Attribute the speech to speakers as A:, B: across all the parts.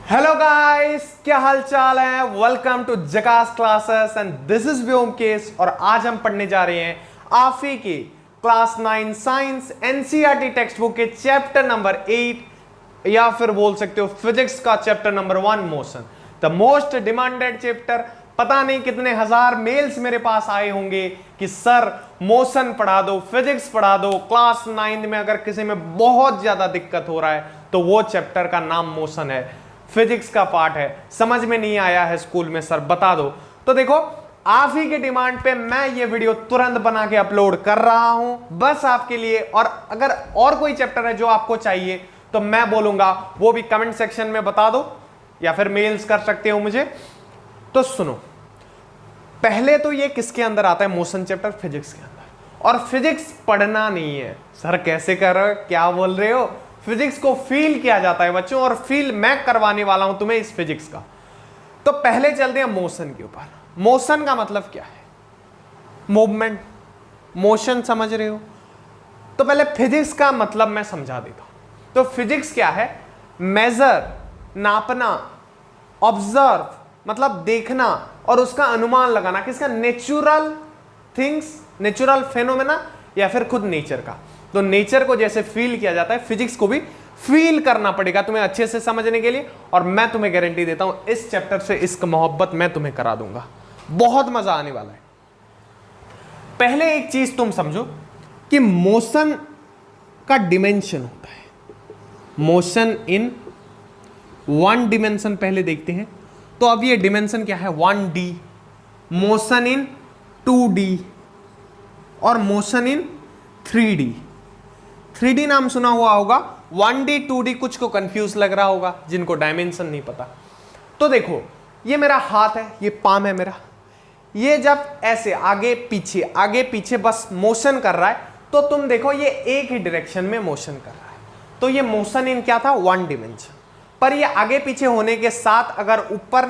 A: Hello guys, क्या हाल चाल है। Welcome to Jhakaas classes and this is Vyomkesh. और आज हम पढ़ने जा रहे हैं आफी की class 9 science NCERT text book के चैप्टर नंबर 8 या फिर बोल सकते हो फिजिक्स का chapter number 1 motion, the most demanded chapter. पता नहीं कितने हजार मेल्स मेरे पास आए होंगे कि सर मोशन पढ़ा दो, फिजिक्स पढ़ा दो। क्लास 9 में अगर किसी में बहुत ज्यादा दिक्कत हो रहा है तो वो चैप्टर का नाम मोशन है, फिजिक्स का पार्ट है, समझ में नहीं आया है स्कूल में, सर बता दो। तो देखो, आप ही के डिमांड पे मैं ये वीडियो तुरंत बना के अपलोड कर रहा हूं बस आपके लिए। और अगर और कोई चैप्टर है जो आपको चाहिए तो मैं बोलूंगा वो भी कमेंट सेक्शन में बता दो या फिर मेल्स कर सकते हो मुझे। तो सुनो, पहले तो ये किसके अंदर आता है, मोशन चैप्टर फिजिक्स के अंदर। और फिजिक्स पढ़ना नहीं है। सर कैसे कर रहे हो, क्या बोल रहे हो? फिजिक्स को फील किया जाता है बच्चों, और फील मैं करवाने वाला हूं तुम्हें इस फिजिक्स का। तो पहले चलते हैं मोशन के ऊपर। मोशन का मतलब क्या है? मूवमेंट, मोशन, समझ रहे हो? तो पहले फिजिक्स का मतलब मैं समझा देता हूं। तो फिजिक्स क्या है? मेजर, नापना, ऑब्जर्व मतलब देखना और उसका अनुमान लगाना। किसका? नेचुरल थिंग्स, नेचुरल फेनोमेना या फिर खुद नेचर का। तो नेचर को जैसे फील किया जाता है, फिजिक्स को भी फील करना पड़ेगा तुम्हें अच्छे से समझने के लिए। और मैं तुम्हें गारंटी देता हूं इस चैप्टर से इसका मोहब्बत मैं तुम्हें करा दूंगा, बहुत मजा आने वाला है। पहले एक चीज तुम समझो कि मोशन का डिमेंशन होता है। मोशन इन 1 डिमेंशन पहले देखते हैं। तो अब ये डिमेंशन क्या है? 1D, मोशन इन 2D और मोशन इन 3D। 3D नाम सुना हुआ होगा, 1D 2D कुछ को कंफ्यूज लग रहा होगा जिनको डायमेंशन नहीं पता। तो देखो, ये मेरा हाथ है, ये पाम है मेरा। ये जब ऐसे आगे पीछे बस मोशन कर रहा है तो तुम देखो ये एक ही डायरेक्शन में मोशन कर रहा है। तो ये मोशन इन क्या था? 1 डिमेंशन। पर ये आगे पीछे होने के साथ अगर ऊपर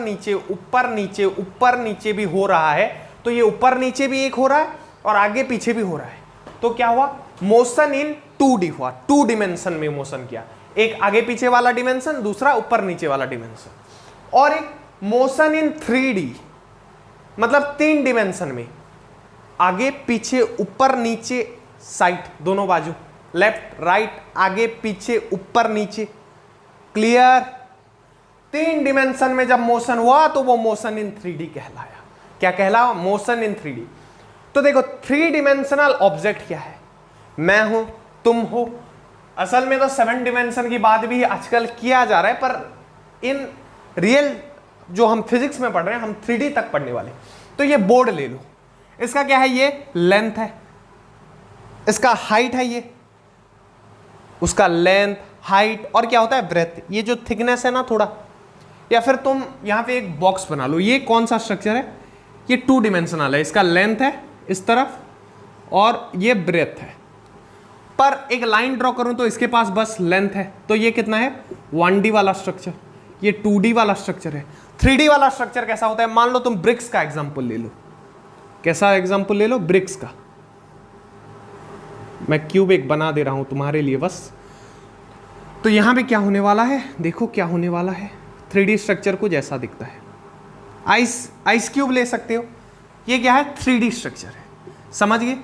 A: नीचे भी हो रहा है तो ये ऊपर नीचे भी एक हो रहा है और आगे पीछे भी हो रहा है। तो क्या हुआ? मोशन इन 2D हुआ, 2 डिमेंशन में मोशन किया। एक आगे पीछे वाला डिमेंशन, दूसरा ऊपर नीचे वाला डिमेंशन। और एक मोशन इन 3D मतलब 3 डिमेंशन में, आगे पीछे ऊपर नीचे साइड दोनों बाजू, लेफ्ट राइट, आगे पीछे ऊपर नीचे। क्लियर? 3 डिमेंशन में जब मोशन हुआ तो वो मोशन इन 3D कहलाया। क्या कहला? Motion in 3D। तो देखो, 3 डिमेंशनल ऑब्जेक्ट क्या है? मैं हूं, तुम हो। असल में तो 7 डिमेंशन की बात भी आजकल किया जा रहा है, पर इन रियल जो हम फिजिक्स में पढ़ रहे हैं हम 3D तक पढ़ने वाले। तो ये बोर्ड ले लो, इसका क्या है? ये लेंथ है, इसका हाइट है, ये उसका लेंथ, हाइट, और क्या होता है? ब्रेथ। ये जो थिकनेस है ना थोड़ा, या फिर तुम यहां पे एक बॉक्स बना लो। ये कौन सा स्ट्रक्चर है? ये 2 डिमेंशनल है। इसका लेंथ है इस तरफ और ये ब्रेथ है। पर एक लाइन ड्रॉ करूं तो इसके पास बस लेंथ है। तो ये कितना है? 1D वाला स्ट्रक्चर, ये 2D वाला स्ट्रक्चर है। 3D वाला स्ट्रक्चर कैसा होता है? मान लो तुम ब्रिक्स का एग्जांपल ले लो। कैसा एग्जांपल ले लो? ब्रिक्स का। मैं क्यूब एक बना दे रहा हूं तुम्हारे लिए बस। तो यहां पे क्या होने वाला है? देखो क्या होने वाला है। 3D स्ट्रक्चर को जैसा दिखता है, आइस क्यूब ले सकते हो। ये क्या है? 3D स्ट्रक्चर है, समझ गए?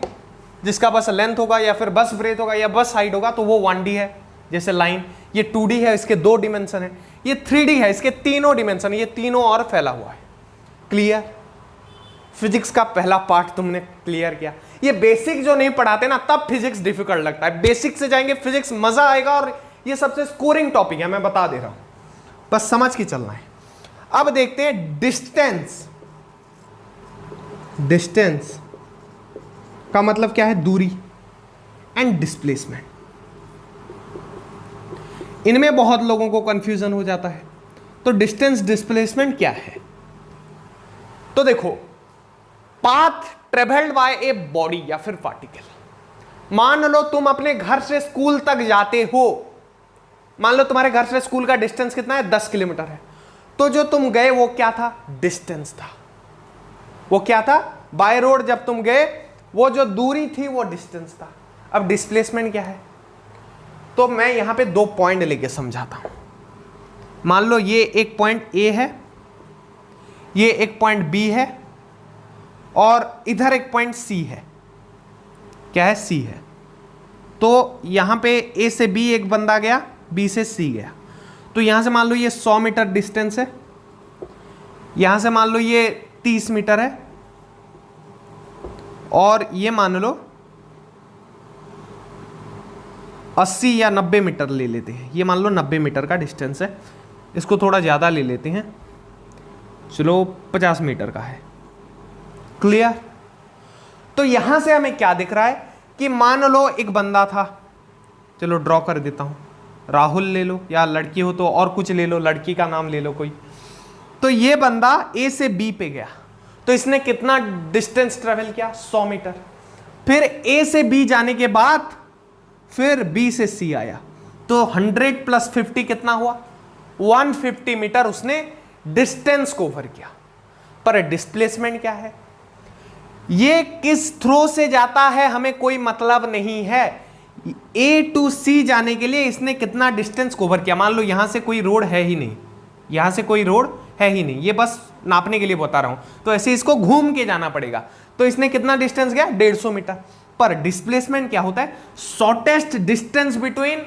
A: जिसका बस लेंथ होगा या फिर बस ब्रेथ होगा या बस हाइट होगा तो वो 1D है, जैसे लाइन। ये 2D है, इसके 2 डिमेंशन है। ये 3D है, इसके तीनों डिमेंशन, ये तीनों और फैला हुआ है। क्लियर? फिजिक्स का पहला पार्ट तुमने क्लियर किया। ये बेसिक जो नहीं पढ़ाते ना तब फिजिक्स डिफिकल्ट लगता है। बेसिक से जाएंगे फिजिक्स मजा आएगा, और ये सबसे स्कोरिंग टॉपिक है, मैं बता दे रहा हूं, बस समझ के चलना है। अब देखते हैं डिस्टेंस। डिस्टेंस का मतलब क्या है? दूरी। एंड डिस्प्लेसमेंट, इनमें बहुत लोगों को कंफ्यूजन हो जाता है। तो डिस्टेंस, डिस्प्लेसमेंट क्या है? तो देखो, path travelled by a body या फिर पार्टिकल। मान लो तुम अपने घर से स्कूल तक जाते हो। मान लो तुम्हारे घर से स्कूल का डिस्टेंस कितना है? 10 किलोमीटर है। तो जो तुम गए वो क्या था? डिस्टेंस था। वो क्या था? बाय रोड जब तुम गए वो जो दूरी थी वो डिस्टेंस था। अब डिस्प्लेसमेंट क्या है? तो मैं यहां पे 2 पॉइंट लेके समझाता हूं। मान लो ये एक पॉइंट ए है, ये एक पॉइंट बी है, और इधर एक पॉइंट सी है। क्या है? सी है। तो यहां पे ए से बी एक बंदा गया, बी से सी गया। तो यहां से मान लो ये 100 मीटर डिस्टेंस है, यहां से मान लो ये 30 मीटर है, और ये मान लो 80 या 90 मीटर ले लेते हैं। ये मान लो 90 मीटर का डिस्टेंस है, इसको थोड़ा ज़्यादा ले लेते हैं, चलो 50 मीटर का है। क्लियर? तो यहां से हमें क्या दिख रहा है कि मान लो एक बंदा था, चलो ड्रॉ कर देता हूं, राहुल ले लो, या लड़की हो तो और कुछ ले लो, लड़की का नाम ले लो कोई। तो ये बंदा ए से बी पे गया, तो इसने कितना डिस्टेंस ट्रेवल किया? 100 मीटर। फिर ए से बी जाने के बाद फिर बी से सी आया, तो 100 + 50 कितना हुआ? 150 मीटर उसने डिस्टेंस कवर किया। पर डिस्प्लेसमेंट क्या है? ये किस थ्रो से जाता है हमें कोई मतलब नहीं है। ए टू सी जाने के लिए इसने कितना डिस्टेंस कवर किया? मान लो यहां से कोई रोड है ही नहीं, यहां से कोई रोड है ही नहीं, ये बस नापने के लिए बता रहा हूं, तो ऐसे इसको घूम के जाना पड़ेगा। तो इसने कितना डिस्टेंस गया? 150 मीटर। पर डिस्प्लेसमेंट क्या होता है? Shortest distance between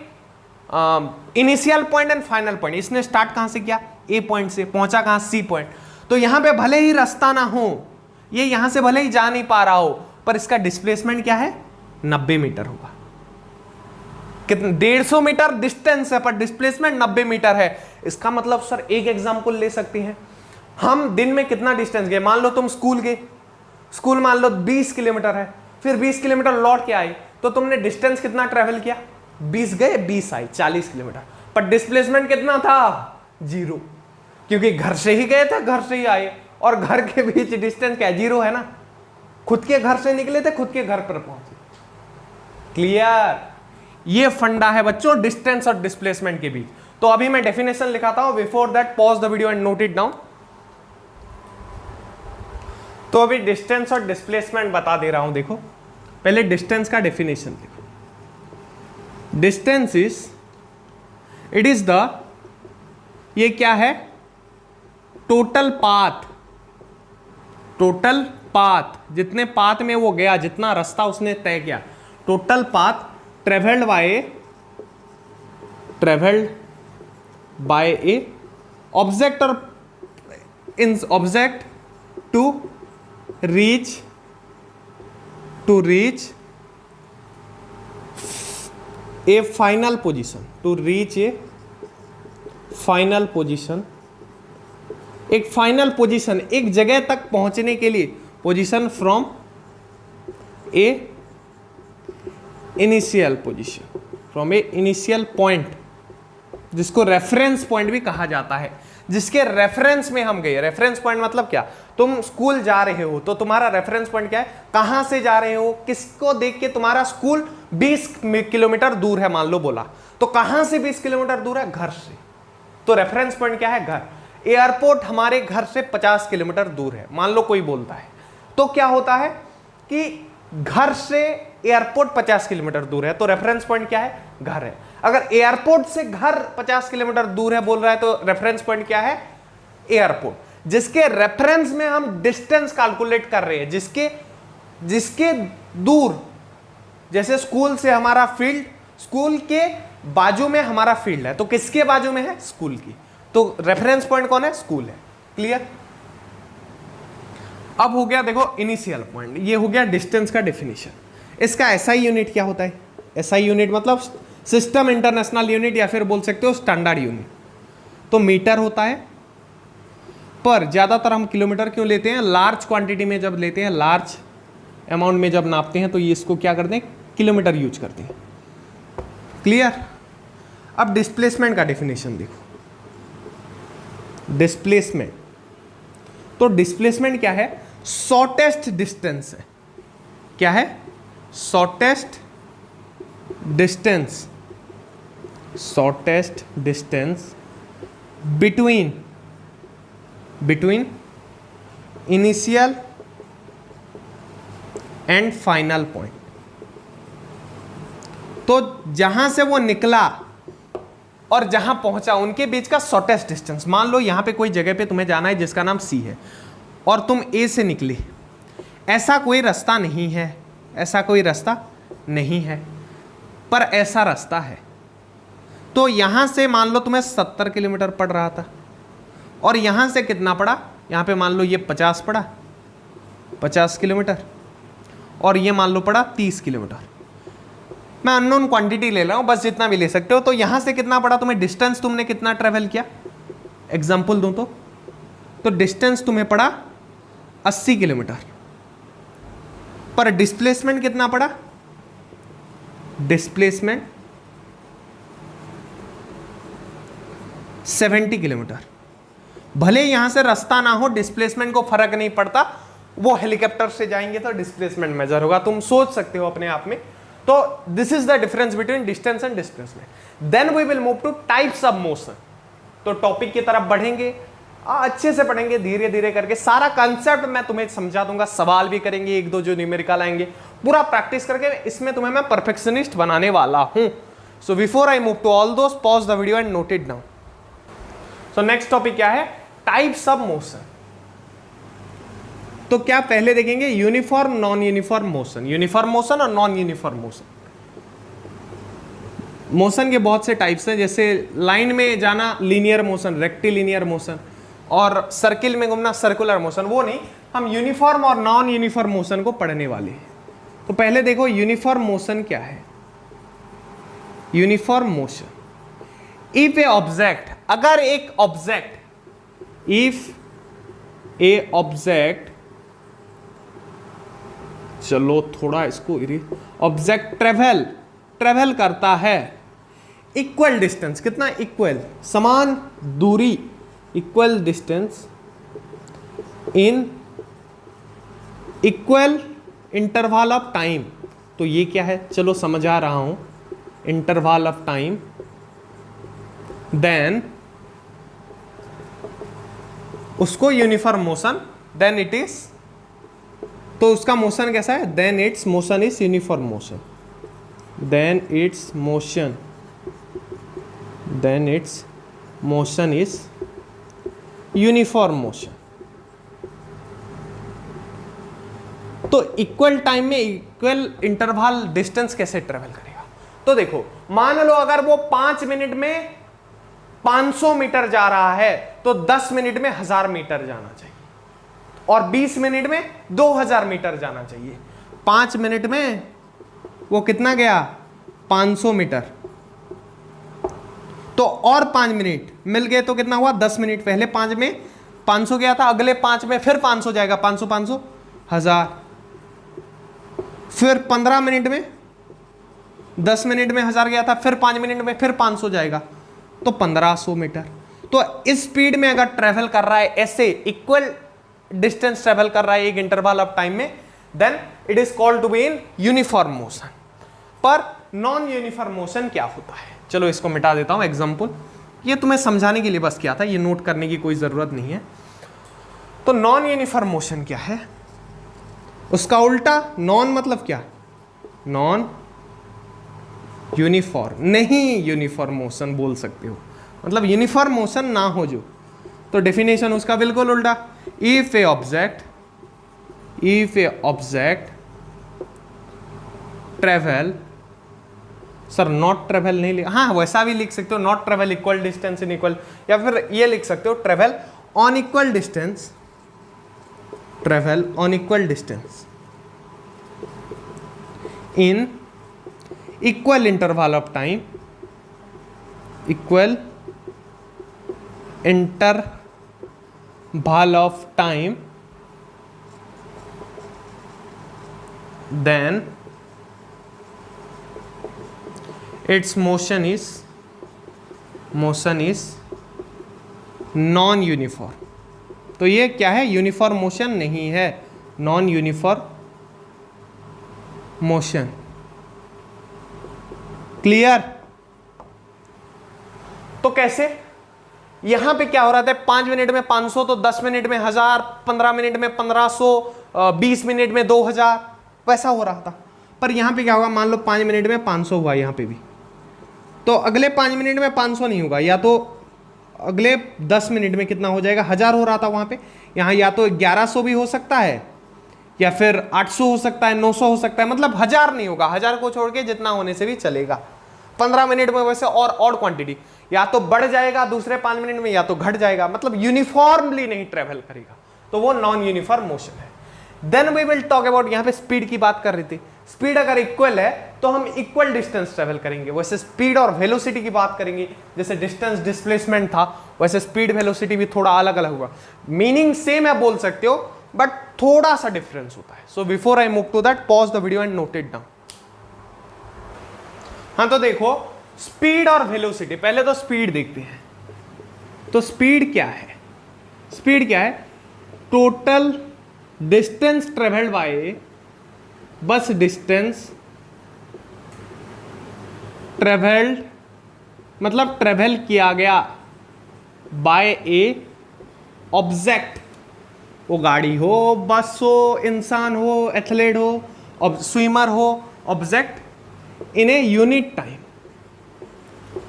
A: initial point and final point. इसने स्टार्ट कहां से किया? ए पॉइंट से, पहुंचा कहां? C point. तो यहां पे भले ही रास्ता ना हो, ये यहां से भले ही जा नहीं पा रहा हो, पर इसका डिस्प्लेसमेंट क्या है? 90 मीटर होगा। कितना? 150 मीटर डिस्टेंस है, पर डिस्प्लेसमेंट 90 मीटर है। इसका मतलब सर एक एग्जांपल ले सकते हैं, हम दिन में कितना डिस्टेंस गए? मान लो तुम स्कूल गए, स्कूल मान लो 20 किलोमीटर है, फिर 20 किलोमीटर लौट के आए, तो तुमने डिस्टेंस कितना ट्रेवल किया? 20 गए 20 आए, 40 किलोमीटर। पर डिस्प्लेसमेंट कितना था? 0, क्योंकि घर से ही गए थे, घर से ही आए, और घर के बीच डिस्टेंस क्या है? 0 है ना। खुद के घर से निकले थे, खुद के घर पर पहुंचे। क्लियर? ये फंडा है बच्चों डिस्टेंस और डिस्प्लेसमेंट के बीच। तो अभी मैं डेफिनेशन लिखाता हूं, before that pause the video and note it down. तो अभी डिस्टेंस और डिस्प्लेसमेंट बता दे रहा हूं, देखो पहले डिस्टेंस का डेफिनेशन देखो। डिस्टेंस इट इज द, ये क्या है? टोटल पाथ, टोटल पाथ, जितने पाथ में वो गया, जितना रास्ता उसने तय किया, total path travelled by a object और in object to reach a final position, to reach a final position. एक फाइनल पोजीशन, एक जगह तक पहुंचने के लिए, position from a initial position, from a initial point, जिसको रेफरेंस पॉइंट भी कहा जाता है, जिसके रेफरेंस में हम गए। रेफरेंस पॉइंट मतलब क्या? तुम स्कूल जा रहे हो तो तुम्हारा रेफरेंस पॉइंट क्या है? कहां से जा रहे हो, किसको देख के तुम्हारा स्कूल 20 किलोमीटर दूर है मान लो बोला, तो कहां से 20 किलोमीटर दूर है? घर से। तो रेफरेंस पॉइंट क्या है? घर। एयरपोर्ट हमारे घर से 50 किलोमीटर दूर है मान लो कोई बोलता है, तो क्या होता है कि घर से एयरपोर्ट 50 किलोमीटर दूर है, तो रेफरेंस पॉइंट क्या है? घर है। अगर एयरपोर्ट से घर 50 किलोमीटर दूर है बोल रहा है, तो रेफरेंस पॉइंट क्या है? एयरपोर्ट। जिसके रेफरेंस में हम डिस्टेंस कैलकुलेट कर रहे हैं, जिसके दूर, जैसे स्कूल से हमारा फील्ड, स्कूल के बाजू में हमारा फील्ड है, तो किसके बाजू में है? स्कूल की। तो रेफरेंस पॉइंट कौन है? स्कूल है। क्लियर? अब हो गया देखो इनिशियल पॉइंट, ये हो गया डिस्टेंस का डेफिनेशन। इसका एसआई यूनिट क्या होता है? एसआई यूनिट मतलब सिस्टम इंटरनेशनल यूनिट, या फिर बोल सकते हो स्टैंडर्ड यूनिट। तो मीटर होता है, पर ज्यादातर हम किलोमीटर क्यों लेते हैं? लार्ज क्वांटिटी में जब लेते हैं, लार्ज अमाउंट में जब नापते हैं, तो ये इसको क्या करते हैं? किलोमीटर यूज करते हैं। क्लियर? अब डिस्प्लेसमेंट का डेफिनेशन देखो। डिस्प्लेसमेंट, तो डिस्प्लेसमेंट क्या है? शॉर्टेस्ट डिस्टेंस है। क्या है? Shortest distance, shortest distance between initial and final point. तो जहां से वो निकला और जहां पहुंचा उनके बीच का शॉर्टेस्ट डिस्टेंस। मान लो यहां पे कोई जगह पे तुम्हें जाना है जिसका नाम सी है और तुम ए से निकले, ऐसा कोई रास्ता नहीं है, ऐसा कोई रास्ता नहीं है, पर ऐसा रास्ता है। तो यहां से मान लो तुम्हें 70 किलोमीटर पड़ रहा था और यहां से कितना पड़ा, यहां पे मान लो ये 50 पड़ा, 50 किलोमीटर, और ये मान लो पड़ा 30 किलोमीटर। मैं अननोन क्वांटिटी ले रहा हूं, बस जितना भी ले सकते हो। तो यहां से कितना पड़ा तुम्हें, डिस्टेंस तुमने कितना ट्रेवल किया, एग्जांपल दूं तो डिस्टेंस तुम्हें पड़ा 80 किलोमीटर, पर डिस्प्लेसमेंट कितना पड़ा, डिस्प्लेसमेंट 70 किलोमीटर। भले यहां से रास्ता ना हो, डिस्प्लेसमेंट को फर्क नहीं पड़ता, वो हेलीकॉप्टर से जाएंगे तो डिस्प्लेसमेंट मेजर होगा, तुम सोच सकते हो अपने आप में। तो this is the difference between distance and displacement. Then we will move to types of motion. तो टॉपिक की तरफ बढ़ेंगे, अच्छे से पढ़ेंगे धीरे धीरे करके, सारा कंसेप्ट मैं तुम्हें समझा दूंगा, सवाल भी करेंगे, एक दो जो न्यूमेरिकल आएंगे, पूरा प्रैक्टिस करके इसमें तुम्हें मैं परफेक्शनिस्ट बनाने वाला हूं। So before I move to all those, pause the video and note it down. So next topic क्या है, टाइप्स ऑफ मोशन। तो क्या पहले देखेंगे uniform non uniform motion, uniform motion और नॉन यूनिफॉर्म मोशन। मोशन के बहुत से टाइप्स हैं, जैसे लाइन में जाना लीनियर मोशन, रेक्टिलिनियर मोशन, और सर्किल में घूमना सर्कुलर मोशन। वो नहीं, हम यूनिफॉर्म और नॉन यूनिफॉर्म मोशन को पढ़ने वाले हैं। तो पहले देखो यूनिफॉर्म मोशन क्या है। Uniform motion, if A object, अगर एक ऑब्जेक्ट, इफ ए ऑब्जेक्ट, चलो थोड़ा इसको, ऑब्जेक्ट ट्रेवल करता है इक्वल डिस्टेंस, कितना इक्वल, समान दूरी, equal distance in equal interval of time. तो ये क्या है, चलो समझा रहा हूं, इंटरवल ऑफ टाइम, देन उसको uniform motion, then it is, तो उसका मोशन कैसा है, then it's motion is uniform motion, then it's motion, then it's motion is uniform motion. तो इक्वल टाइम में इक्वल इंटरवल डिस्टेंस कैसे ट्रेवल करेगा। तो देखो मान लो अगर वो 5 मिनट में 500 मीटर जा रहा है तो 10 मिनट में 1000 मीटर जाना चाहिए, और 20 मिनट में 2000 मीटर जाना चाहिए। 5 मिनट में वो कितना गया, 500 मीटर, तो और 5 मिनट मिल गए तो कितना हुआ, 10 मिनट। पहले 5 में 500 गया था, अगले 5 में फिर 500 जाएगा, 500 500 1000, फिर 15 मिनट में 10 मिनट में 1000 गया था, फिर 5 मिनट में फिर 500 जाएगा, तो 1500 मीटर। तो इस स्पीड में अगर ट्रेवल कर रहा है, ऐसे इक्वल डिस्टेंस ट्रेवल कर रहा है एक इंटरवल ऑफ टाइम में, then it is called to be in uniform motion. पर नॉन यूनिफॉर्म मोशन क्या होता है, चलो इसको मिटा देता हूं, एग्जांपल, ये तुम्हें समझाने के लिए बस किया था, ये नोट करने की कोई जरूरत नहीं है। तो नॉन यूनिफॉर्म मोशन क्या है, उसका उल्टा, नॉन मतलब क्या, नॉन यूनिफॉर्म, नहीं यूनिफॉर्म मोशन बोल सकते हो, मतलब यूनिफॉर्म मोशन ना हो जो, तो डेफिनेशन उसका बिल्कुल उल्टा। If A object travel, sir not travel नहीं, हाँ वैसा भी लिख सकते हो, not travel equal distance in equal, या फिर ये लिख सकते हो travel on equal distance, travel on equal distance in equal interval of time, equal interval of time, then its motion is non uniform. तो ये क्या है, यूनिफॉर्म मोशन नहीं है, नॉन यूनिफॉर्म मोशन। क्लियर। तो कैसे, यहां पे क्या हो रहा था, 5 मिनट में 500, तो 10 मिनट में 1000, 15 मिनट में 1500, 20 मिनट में 2000, वैसा हो रहा था। पर यहां पे क्या होगा, मान लो 5 मिनट में 500 हुआ, यहां पे भी तो अगले 5 मिनट में 500 नहीं होगा, या तो अगले 10 मिनट में कितना हो जाएगा, 1000 हो रहा था वहां पे, यहाँ या तो 1100 भी हो सकता है, या फिर 800 हो सकता है, 900 हो सकता है, मतलब 1000 नहीं होगा, 1000 को छोड़ के जितना होने से भी चलेगा। 15 मिनट में वैसे और क्वांटिटी या तो बढ़ जाएगा दूसरे 5 मिनट में, या तो घट जाएगा, मतलब यूनिफॉर्मली नहीं ट्रेवल करेगा, तो वो नॉन यूनिफॉर्म मोशन है। Then we will talk about, यहाँ पे स्पीड की बात कर रही थी, स्पीड अगर इक्वल है तो हम इक्वल डिस्टेंस ट्रेवल करेंगे। वैसे स्पीड और वेलोसिटी की बात करेंगे, जैसे डिस्टेंस डिस्प्लेसमेंट था, वैसे स्पीड वेलोसिटी भी थोड़ा अलग अलग होगा। मीनिंग सेम है बोल सकते हो, बट थोड़ा सा डिफरेंस होता है। So before I move to that, pause the video and note it down. हाँ तो देखो, स्पीड और वेलोसिटी, पहले तो स्पीड देखते हैं। तो स्पीड क्या है? स्पीड क्या है? टोटल डिस्टेंस ट्रेवल्ड बाय, बस डिस्टेंस ट्रेवल्ड मतलब ट्रेवल किया गया बाय ए ऑब्जेक्ट, वो गाड़ी हो, बस हो, इंसान हो, एथलीट हो, स्विमर हो, object in a unit time.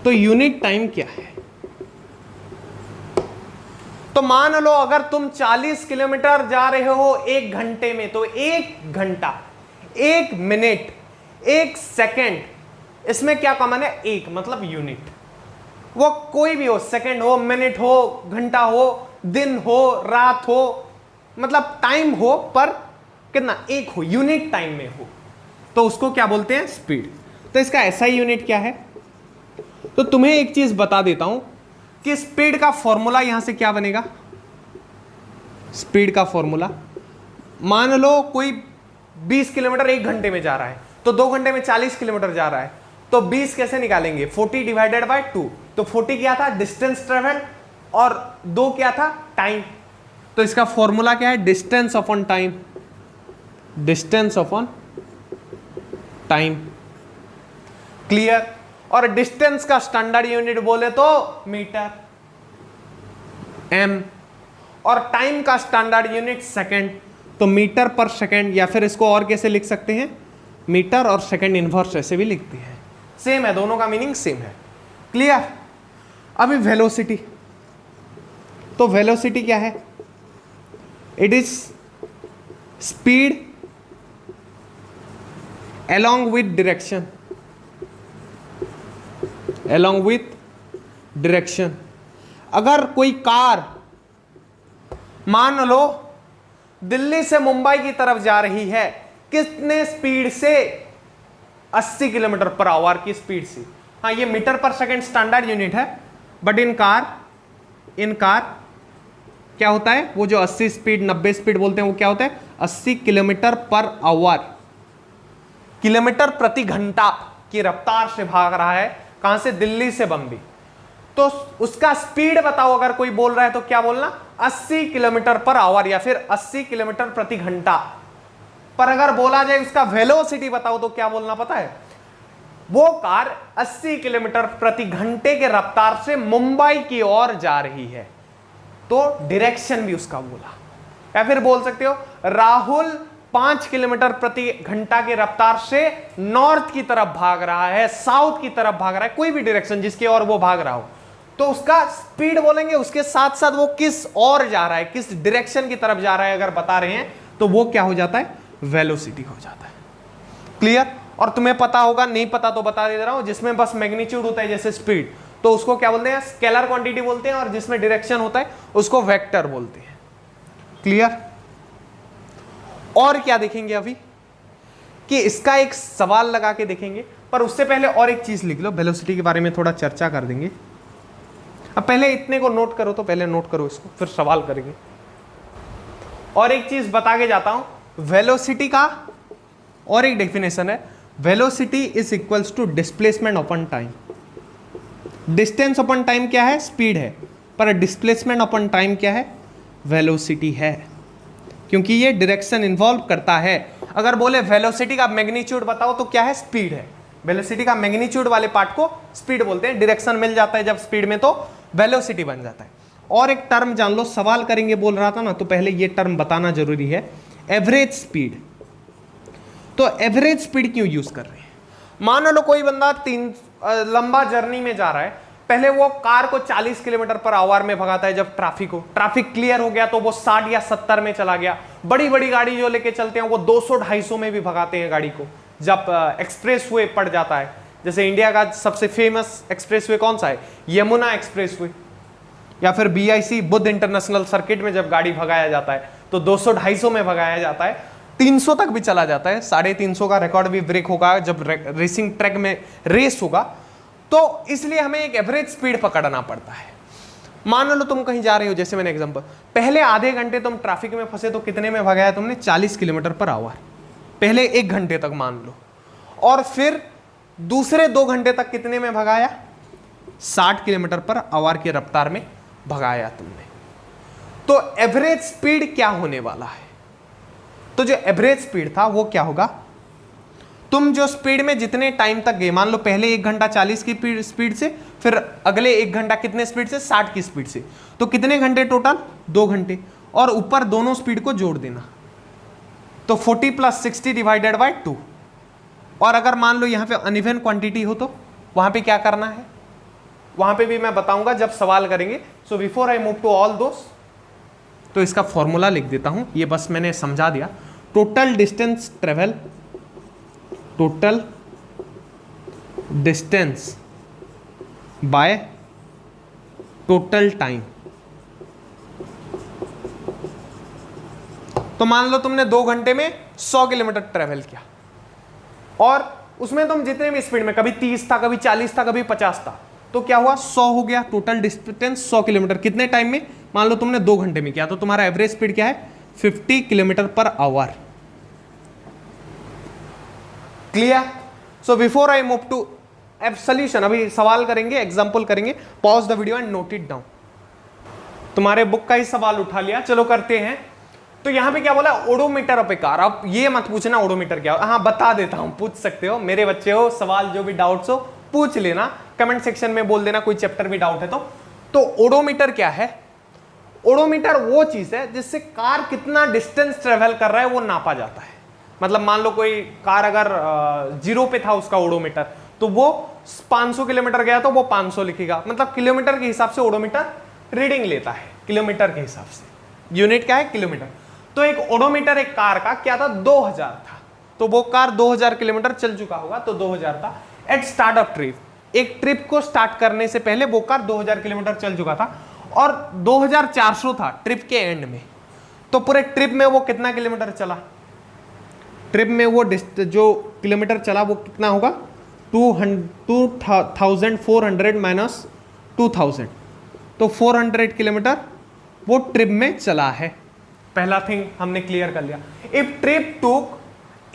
A: तो यूनिट टाइम क्या है? तो मान लो अगर तुम 40 किलोमीटर जा रहे हो 1 घंटे में, तो 1 घंटा, 1 मिनट, 1 सेकेंड, इसमें क्या कॉमन है? 1 मतलब यूनिट। वो कोई भी हो, सेकेंड हो, मिनट हो, घंटा हो, दिन हो, रात हो, मतलब टाइम हो, पर कितना? 1 हो, यूनिट टाइम में हो, तो उसको क्या बोलते हैं? स्पीड। तो इसका एसआई यूनिट क्या है? तो तुम्हें एक चीज बता देता हूं कि स्पीड का फॉर्मूला यहां से क्या बनेगा। स्पीड का फॉर्मूला, मान लो कोई 20 किलोमीटर 1 घंटे में जा रहा है, तो 2 घंटे में 40 किलोमीटर जा रहा है, तो 20 कैसे निकालेंगे? 40 डिवाइडेड बाय 2। तो 40 क्या था? डिस्टेंस ट्रेवल, और 2 क्या था? टाइम। तो इसका फॉर्मूला क्या है? Distance upon time, distance upon time. Clear? और डिस्टेंस का स्टैंडर्ड यूनिट बोले तो मीटर, एम, और टाइम का स्टैंडर्ड यूनिट सेकंड, तो मीटर पर सेकंड, या फिर इसको और कैसे लिख सकते हैं? मीटर और सेकंड इनवर्स ऐसे भी लिखते हैं। सेम है, दोनों का मीनिंग सेम है। क्लियर? अभी वेलोसिटी, तो वेलोसिटी क्या है? It is speed along with direction, along with direction। अगर कोई कार मान लो दिल्ली से मुंबई की तरफ जा रही है, कितने स्पीड से? 80 किलोमीटर पर आवर की स्पीड से। हाँ, ये metre per second standard unit है, बट इन कार क्या होता है? वो जो 80 स्पीड 90 स्पीड बोलते हैं, वो क्या होता है? 80 किलोमीटर पर आवर, किलोमीटर प्रति घंटा की रफ्तार से भाग रहा है। कहां से? दिल्ली से बम्बई। तो उसका स्पीड बताओ, अगर कोई बोल रहा है तो क्या बोलना? 80 किलोमीटर पर आवर, या फिर 80 किलोमीटर प्रति घंटा। पर अगर बोला जाए उसका वेलोसिटी बताओ, तो क्या बोलना पता है? वो कार 80 किलोमीटर प्रति घंटे के रफ्तार से मुंबई की ओर जा रही है, तो डायरेक्शन भी उसका बोला। या फिर बोल सकते हो राहुल 5 किलोमीटर प्रति घंटा की रफ्तार से नॉर्थ की तरफ भाग रहा है, साउथ की तरफ भाग रहा है, कोई भी डायरेक्शन जिसकी ओर वो भाग रहा हो, तो उसका स्पीड बोलेंगे। उसके साथ साथ वो किस ओर जा रहा है, किस डायरेक्शन की तरफ जा रहा है अगर बता रहे हैं, तो वो क्या हो जाता है? वेलोसिटी हो जाता है। क्लियर? और तुम्हें पता होगा, नहीं पता तो बता दे रहा हूं, जिसमें बस मैग्नीट्यूड होता है जैसे स्पीड, तो उसको क्या बोलते हैं? स्केलर क्वांटिटी बोलते हैं, और जिसमें डायरेक्शन होता है उसको वेक्टर बोलते हैं। क्लियर? और क्या देखेंगे अभी कि इसका एक सवाल लगा के देखेंगे, पर उससे पहले और एक चीज लिख लो, वेलोसिटी के बारे में थोड़ा चर्चा कर देंगे। अब पहले इतने को नोट करो, तो पहले नोट करो इसको, फिर सवाल करेंगे। और एक चीज बता के जाता हूं, वेलोसिटी का और एक डेफिनेशन है, velocity is equals to displacement upon time. Distance upon time क्या है? स्पीड है, पर डिस्प्लेसमेंट अपॉन टाइम क्या है? वेलोसिटी है, क्योंकि ये डायरेक्शन इन्वॉल्व करता है। अगर बोले वेलोसिटी का मैग्नीट्यूड बताओ, तो क्या है? स्पीड है। वेलोसिटी का मैग्नीट्यूड वाले पार्ट को स्पीड बोलते हैं। डायरेक्शन मिल जाता है जब स्पीड में, तो वेलोसिटी बन जाता है। और एक टर्म जान लो, सवाल करेंगे बोल रहा था ना, तो पहले ये टर्म बताना जरूरी है, एवरेज स्पीड। तो एवरेज स्पीड क्यों यूज कर रहे हैं? मान लो कोई बंदा लंबा जर्नी में जा रहा है, पहले वो कार को 40 किलोमीटर पर आवर में भगाता है। जब ट्रैफिक क्लियर हो गया तो वो 60 या 70 में चला गया। बड़ी बड़ी गाड़ी जो लेके चलते हैं वो 200-250 में भी भगाते हैं गाड़ी को। जब एक्सप्रेस वे पड़ जाता है, जैसे इंडिया का सबसे फेमस एक्सप्रेस वे कौन सा है, यमुना एक्सप्रेस वे, या फिर BIC बुद्ध इंटरनेशनल सर्किट में जब गाड़ी भगाया जाता है तो 200-250 में भगाया जाता है, 300 तक भी चला जाता है। 350 का रिकॉर्ड भी ब्रेक होगा जब रेसिंग ट्रैक में रेस होगा। तो इसलिए हमें एक एवरेज स्पीड पकड़ना पड़ता है। मान लो तुम कहीं जा रहे हो, जैसे मैंने एग्जांपल, पहले आधे घंटे तुम ट्रैफिक में फंसे तो कितने में भगाया तुमने, 40 किलोमीटर पर आवर, पहले 1 घंटे तक मान लो। और फिर दूसरे 2 घंटे तक कितने में भगाया, 60 किलोमीटर पर आवर की रफ्तार में भगाया तुमने। तो एवरेज स्पीड क्या होने वाला है, तो जो एवरेज स्पीड था वो क्या होगा, तुम जो स्पीड में जितने टाइम तक गए, मान लो पहले 1 घंटा 40 की स्पीड से, फिर अगले 1 घंटा कितने स्पीड से, 60 की स्पीड से, तो कितने घंटे टोटल, 2 घंटे, और ऊपर दोनों स्पीड को जोड़ देना, तो 40 + 60 डिवाइडेड बाय 2। और अगर मान लो यहां पे अनइवन क्वांटिटी हो तो वहां पे क्या करना है, वहां पे भी मैं बताऊंगा जब सवाल करेंगे। So before I move to all those, तो इसका फॉर्मूला लिख देता हूं, ये बस मैंने समझा दिया। Total distance travel, total distance by total time. तो मान लो तुमने 2 घंटे में 100 किलोमीटर ट्रेवल किया, और उसमें तुम जितने भी स्पीड में, कभी 30 था, कभी 40 था, कभी 50 था, तो क्या हुआ, 100 हो गया। टोटल डिस्टेंस 100 किलोमीटर कितने टाइम में, मान लो तुमने 2 घंटे में किया, तो तुम्हारा एवरेज स्पीड क्या है, 50 kilometre per hour. Clear. So before I move to solution, अभी सवाल करेंगे, एग्जांपल करेंगे, pause the video and note it down. तुम्हारे बुक का ही सवाल उठा लिया, चलो करते हैं। तो यहां पे क्या बोला, ओडोमीटर ऑफ ए कार। अब ये मत पूछना ओडोमीटर क्या हो, हाँ बता देता हूं, पूछ सकते हो, मेरे बच्चे हो, सवाल जो भी डाउट्स हो पूछ लेना, कमेंट सेक्शन में बोल देना कोई चैप्टर भी डाउट है तो ओडोमीटर क्या है, ओडोमीटर वो चीज है जिससे कार कितना डिस्टेंस ट्रेवल कर रहा है वो नापा जाता है। मतलब मान लो कोई कार अगर 0 पे था उसका ओडोमीटर, तो वो 500 किलोमीटर गया तो वो 500 लिखेगा, मतलब किलोमीटर के हिसाब से ओडोमीटर रीडिंग लेता है, किलोमीटर के हिसाब से। यूनिट क्या है, किलोमीटर। तो एक ओडोमीटर एक कार का क्या था, 2000 था, तो वो कार 2000 किलोमीटर चल चुका होगा, तो 2000 था। एट स्टार्ट ऑफ ट्रिप, एक ट्रिप को स्टार्ट करने से पहले वो कार 2000 किलोमीटर चल चुका था, और 2400 था ट्रिप के एंड में। तो पूरे ट्रिप में वो कितना किलोमीटर चला, ट्रिप में वो जो किलोमीटर चला वो कितना होगा, 2400 माइनस 2000, तो 400 किलोमीटर वो ट्रिप में चला है। पहला थिंग हमने क्लियर कर लिया। इफ ट्रिप टुक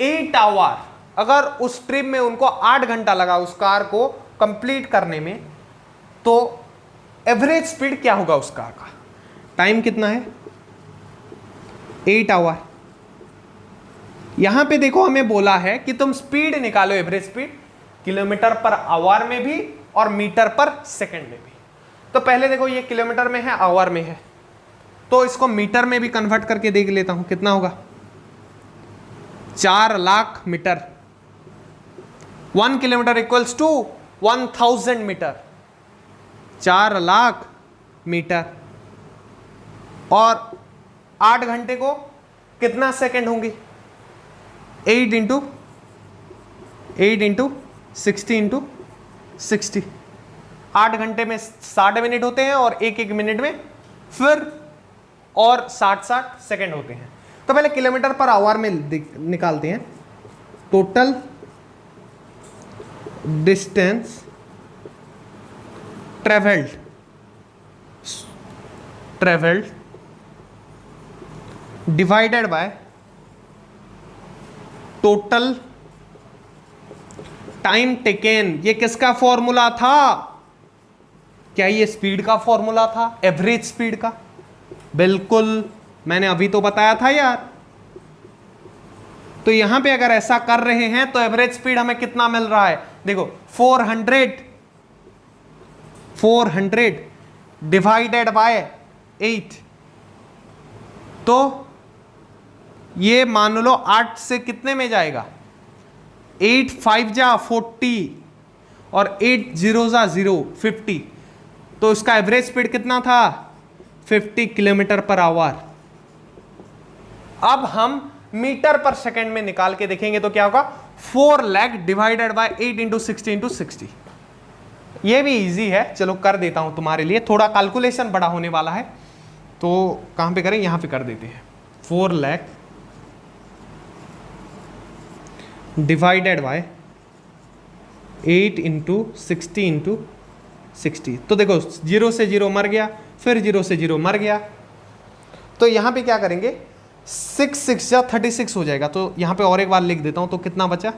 A: 8 आवर, अगर उस ट्रिप में उनको 8 घंटा लगा उस कार को कंप्लीट करने में, तो एवरेज स्पीड क्या होगा उस कार का, टाइम कितना है, 8 आवर। यहां पे देखो हमें बोला है कि तुम स्पीड निकालो, average speed kilometre per our में भी और मीटर पर सेकंड में भी। तो पहले देखो ये किलोमीटर में है, आवर में है, तो इसको मीटर में भी कन्वर्ट करके देख लेता हूं कितना होगा, 4 lakh metre. 1 kilometre equals to 1000 metre, 4 lakh metre. और 8 घंटे को कितना सेकंड होंगे, 8 इंटू 60 इंटू 60। 8 घंटे में 60 मिनट होते हैं, और एक मिनट में फिर और 60 सेकंड होते हैं। तो पहले किलोमीटर पर आवर में निकालते हैं, total distance travelled divided by total time taken. ये किसका फॉर्मूला था, क्या ये स्पीड का फॉर्मूला था, एवरेज स्पीड का? बिल्कुल, मैंने अभी तो बताया था यार। तो यहां पे अगर ऐसा कर रहे हैं तो एवरेज स्पीड हमें कितना मिल रहा है, देखो 400 डिवाइडेड बाय 8, तो ये मान लो 8 से कितने में जाएगा, 8 5 जा 40, और 8 0 0 50, तो इसका एवरेज स्पीड कितना था 50 किलोमीटर पर आवर। अब हम मीटर पर सेकंड में निकाल के देखेंगे तो क्या होगा, 4 lakh divided by 8 into 60 into 60। ये भी इजी है, चलो कर देता हूं तुम्हारे लिए, थोड़ा कैलकुलेशन बड़ा होने वाला है तो कहां पे करें, यहां पे कर देते हैं। 4 lakh divided by 8 into 60 into 60, तो देखो 0 से 0 मर गया, फिर 0 से 0 मर गया, तो यहां पे क्या करेंगे 6 6 या 36 हो जाएगा। तो यहां पे और एक बार लिख देता हूं, तो कितना बचा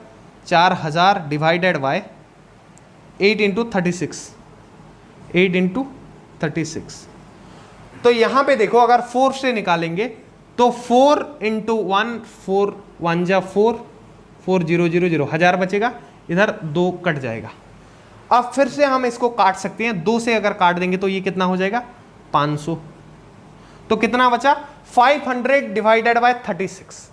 A: 4000 डिवाइडेड बाय 8 इंटू 36, 8 इंटू 36। तो यहां पे देखो अगर 4 से निकालेंगे तो 4 इंटू 1 4 1 जा 4 4 0 0 0 1000 बचेगा, इधर 2 कट जाएगा। अब फिर से हम इसको काट सकते हैं, 2 से अगर काट देंगे तो ये कितना हो जाएगा 500, तो कितना बचा 500 डिवाइडेड बाय 36।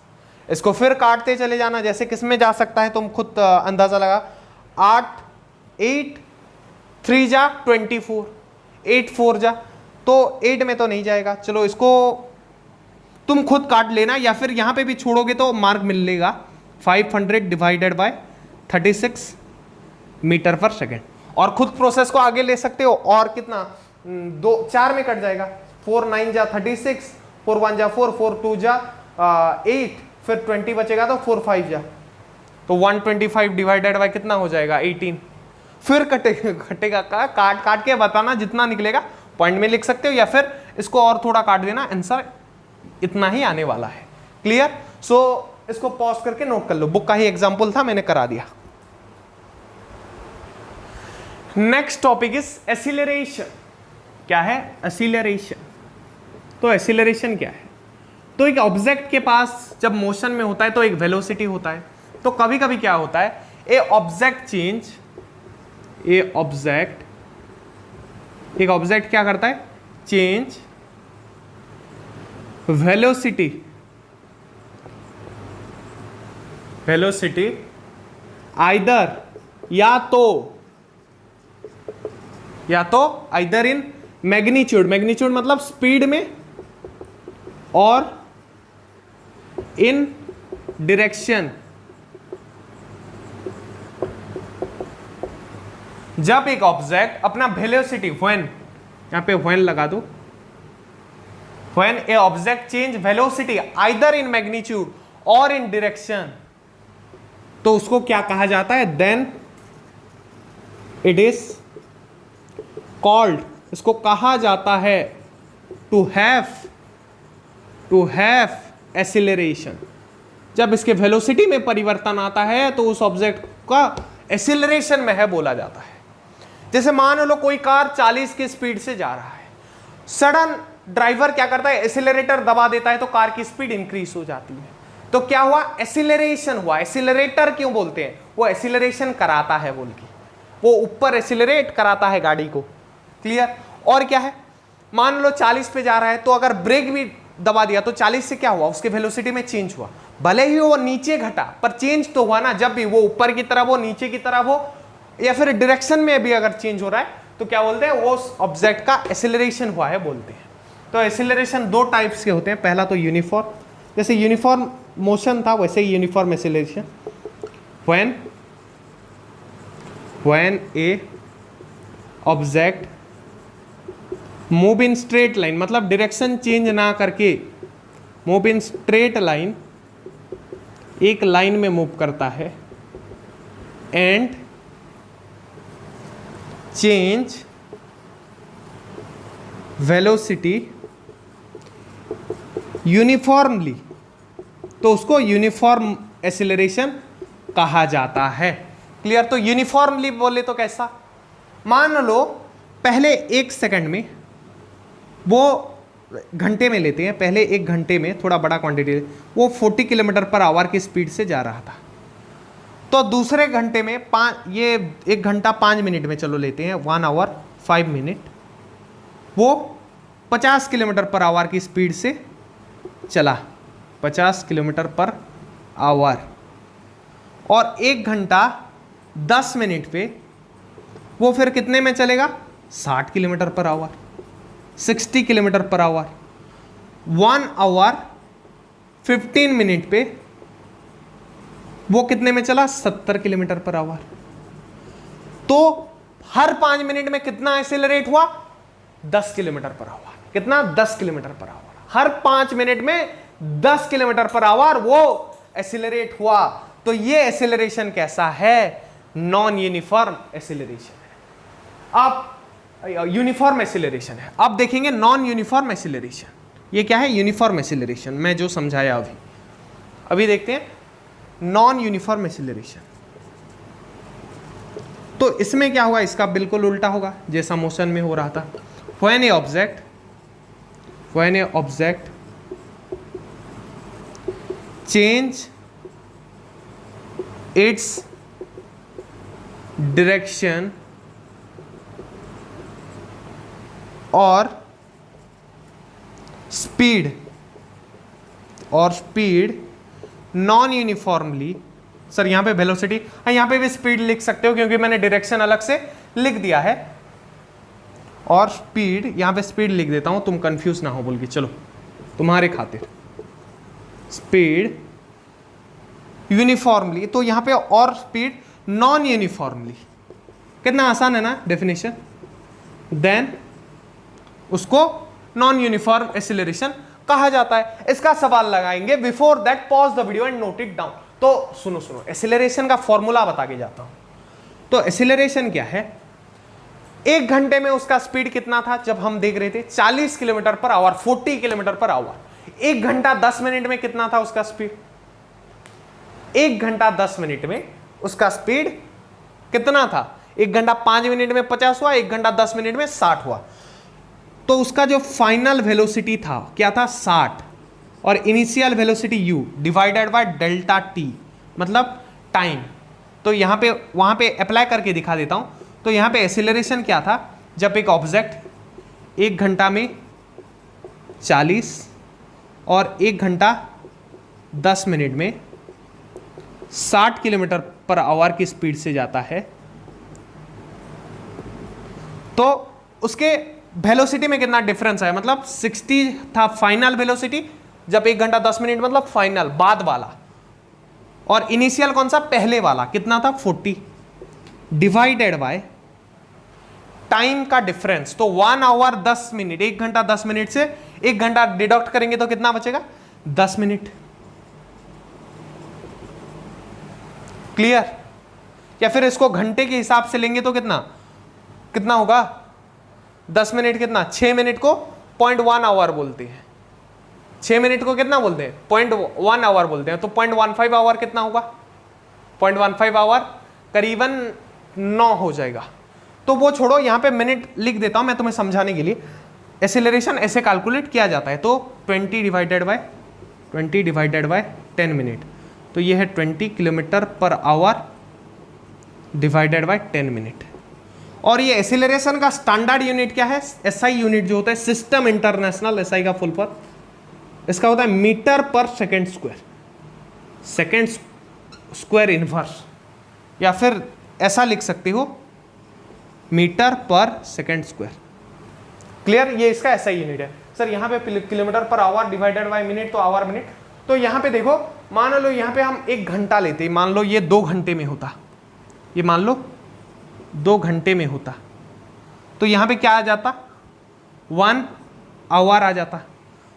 A: इसको फिर काटते चले जाना, जैसे किस में जा सकता है तुम खुद अंदाजा लगा, 8 8 3 जा 24, 8 4 जा, तो 8 में तो नहीं जाएगा, चलो इसको तुम खुद काट लेना या फिर यहां पे भी छोड़ोगे तो मार्क मिलेगा। 500 डिवाइडेड बाय 36 मीटर पर सेकेंड, और खुद प्रोसेस को आगे ले सकते हो, और कितना 2 4 में कट जाएगा, 4 9 जा 36, 4 1 जा 4 4 2 जा 8, फिर 20 बचेगा तो 4 5 जा, तो 125 डिवाइडेड बाय कितना हो जाएगा 18। फिर कटेगा काट काट के बताना, जितना निकलेगा पॉइंट में लिख सकते हो या फिर इसको और थोड़ा काट देना, आंसर इतना ही आने वाला है। क्लियर? सो इसको पॉज करके नोट कर लो, बुक का ही एग्जांपल था, मैंने करा दिया। Next topic is acceleration. क्या है एक्सीलरेशन? तो एक्सीलरेशन क्या है, तो एक ऑब्जेक्ट के पास जब मोशन में होता है तो एक वेलोसिटी होता है, तो कभी कभी क्या होता है एक ऑब्जेक्ट क्या करता है, चेंज वेलोसिटी आइदर या तो आइदर इन मैग्नीट्यूड मतलब स्पीड में, और इन डायरेक्शन। जब एक ऑब्जेक्ट अपना वेलोसिटी व्हेन, यहां पे व्हेन लगा दो, when a object change velocity either in magnitude और इन डायरेक्शन, तो उसको क्या कहा जाता है, देन इट इज कॉल्ड, इसको कहा जाता है टू हैव एक्सीलरेशन। जब इसके वेलोसिटी में परिवर्तन आता है तो उस ऑब्जेक्ट का एक्सीलरेशन में है बोला जाता है। जैसे मान लो कोई कार 40 की स्पीड से जा रहा है, सडन ड्राइवर क्या करता है एक्सीलरेटर दबा देता है तो कार की स्पीड इंक्रीज हो जाती है, तो क्या हुआ एक्सीलरेशन हुआ। एक्सीलरेटर क्यों बोलते हैं, वो एक्सीलरेशन कराता है बोल के, वो ऊपर एक्सीलरेट कराता है गाड़ी को। क्लियर? और क्या है, मान लो 40 पे जा रहा है तो अगर ब्रेक भी दबा दिया तो 40 से क्या हुआ, उसके वेलोसिटी में चेंज हुआ, भले ही वो नीचे घटा पर चेंज तो हुआ ना। जब भी वो ऊपर की तरफ हो, नीचे की तरफ हो, या फिर डायरेक्शन में भी अगर चेंज हो रहा है तो क्या बोलते हैं, वो ऑब्जेक्ट का एक्सीलरेशन हुआ है बोलते हैं। तो एक्सीलरेशन 2 टाइप्स के होते हैं, पहला तो यूनिफॉर्म, जैसे यूनिफॉर्म मोशन था वैसे ही uniform acceleration. When a object move in straight line, मतलब डायरेक्शन चेंज ना करके मूव इन स्ट्रेट लाइन, एक लाइन में मूव करता है, एंड चेंज वेलोसिटी यूनिफॉर्मली, तो उसको यूनिफॉर्म एक्सीलरेशन कहा जाता है। क्लियर? तो यूनिफॉर्मली बोले तो कैसा, मान लो पहले 1 सेकंड में, वो घंटे में लेते हैं, पहले 1 घंटे में थोड़ा बड़ा क्वांटिटी, वो 40 किलोमीटर पर आवर की स्पीड से जा रहा था, तो दूसरे घंटे में ये 1 घंटा 5 मिनट में चलो लेते हैं, 1 आवर 5 मिनट, वो 50 किलोमीटर पर आवर की स्पीड से चला, 50 किलोमीटर पर आवर, और 1 घंटा 10 मिनट पे वो फिर कितने में चलेगा? 60 kilometre per hour, 60 kilometre per hour. 1 hour 15 minute पे वो कितने में चला? 70 किलोमीटर पर आवर। तो हर 5 मिनट में कितना एक्सेलरेट हुआ? 10 किलोमीटर पर आवर। कितना? 10 kilometre per our. Her 5 minute में 10 किलोमीटर पर आवर वो एक्सेलरेट हुआ। तो ये एक्सेलरेशन कैसा है? नॉन यूनिफॉर्म एक्सेलरेशन है। आप यूनिफॉर्म एक्सेलरेशन है। अब देखेंगे नॉन यूनिफॉर्म एक्सेलरेशन। ये क्या है? यूनिफॉर्म एक्सेलरेशन, मैं जो समझाया अभी देखते हैं नॉन यूनिफॉर्म एक्सेलरेशन। तो इसमें क्या होगा? इसका बिल्कुल उल्टा होगा जैसा मोशन में हो रहा था। When a object change its direction और स्पीड नॉन यूनिफॉर्मली, सर यहां पे वेलोसिटी, यहां पे भी स्पीड लिख सकते हो क्योंकि मैंने डायरेक्शन अलग से लिख दिया है, और स्पीड यहां पे स्पीड लिख देता हूं, तुम कंफ्यूज ना हो बोल के, चलो तुम्हारे खातिर। स्पीड यूनिफॉर्मली, तो यहां पे और स्पीड नॉन यूनिफॉर्मली। कितना आसान है ना डेफिनेशन। देन उसको नॉन यूनिफॉर्म एक्सेलरेशन कहा जाता है। इसका सवाल लगाएंगे। Before that pause the video and note it down. तो सुनो एक्सेलरेशन का फॉर्मूला बता के जाता हूं। तो एक्सेलरेशन क्या है? 1 घंटे में उसका स्पीड कितना था जब हम देख रहे थे? 40 kilometre per our, 40 kilometre per hour. 1 घंटा 10 मिनट में कितना था उसका स्पीड? 1 घंटा 10 मिनट में उसका स्पीड कितना था? 1 घंटा 5 मिनट में 50 हुआ, 1 घंटा 10 मिनट में 60 हुआ। तो उसका जो फाइनल वेलोसिटी था क्या था? 60, और initial velocity u divided by delta t, मतलब टाइम। तो यहां पे वहां पे अप्लाई करके दिखा देता हूं। तो यहां पे एक्सेलरेशन क्या था? जब एक ऑब्जेक्ट 1 घंटा में 40 और 1 घंटा 10 मिनट में 60 किलोमीटर पर आवर की स्पीड से जाता है, तो उसके वेलोसिटी में कितना डिफरेंस है? मतलब 60 था फाइनल वेलोसिटी जब 1 घंटा 10 मिनट, मतलब फाइनल बाद वाला, और इनिशियल कौन सा? पहले वाला। कितना था? 40 डिवाइडेड बाय टाइम का डिफरेंस। तो 1 आवर 10 मिनट, 1 घंटा 10 मिनट से 1 घंटा डिडक्ट करेंगे तो कितना बचेगा? 10 मिनट। क्लियर? या फिर इसको घंटे के हिसाब से लेंगे तो कितना होगा? 10 मिनट कितना? 6 मिनट को 0.1 आवर बोलते हैं। 6 मिनट को कितना बोलते हैं? 0.1 आवर बोलते हैं। तो 0.15 आवर कितना होगा? 0.15 आवर करीबन 9 हो जाएगा। तो वो छोड़ो, यहां पे मिनट लिख देता हूं मैं तुम्हें समझाने के लिए। एक्सेलरेशन ऐसे कैलकुलेट किया जाता है। तो 20 डिवाइडेड बाय 10 मिनट, तो ये है 20 kilometre per our divided by 10 minute. और ये एक्सेलरेशन का स्टैंडर्ड यूनिट क्या है? SI यूनिट जो होता है, सिस्टम इंटरनेशनल, SI का फुल फॉर्म इसका होता है मीटर पर second square, second square inverse, या फिर ऐसा लिख सकते हो मीटर पर सेकेंड स्क्वायर। क्लियर? ये इसका SI यूनिट है। सर यहाँ पे kilometre per our divided by minute, तो आवर मिनट। तो यहाँ पे देखो, मान लो यहाँ पे हम 1 घंटा लेते, मान लो ये 2 घंटे में होता, ये मान लो 2 घंटे में होता, तो यहाँ पे क्या आ जाता? 1 आवर आ जाता।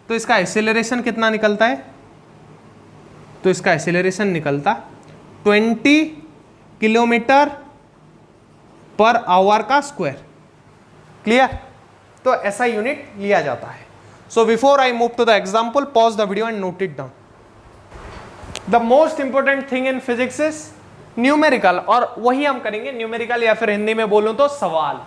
A: तो इसका एक्सेलरेशन कितना निकलता है? तो इसका एक्सेलरेशन निकलता 20 किलोमीटर पर आवर का स्क्वायर। क्लियर? तो ऐसा यूनिट लिया जाता है। So before I move to the example, pause the video and note it down. The most important thing in physics is numerical, और वही हम करेंगे न्यूमेरिकल, या फिर हिंदी में बोलूं तो सवाल।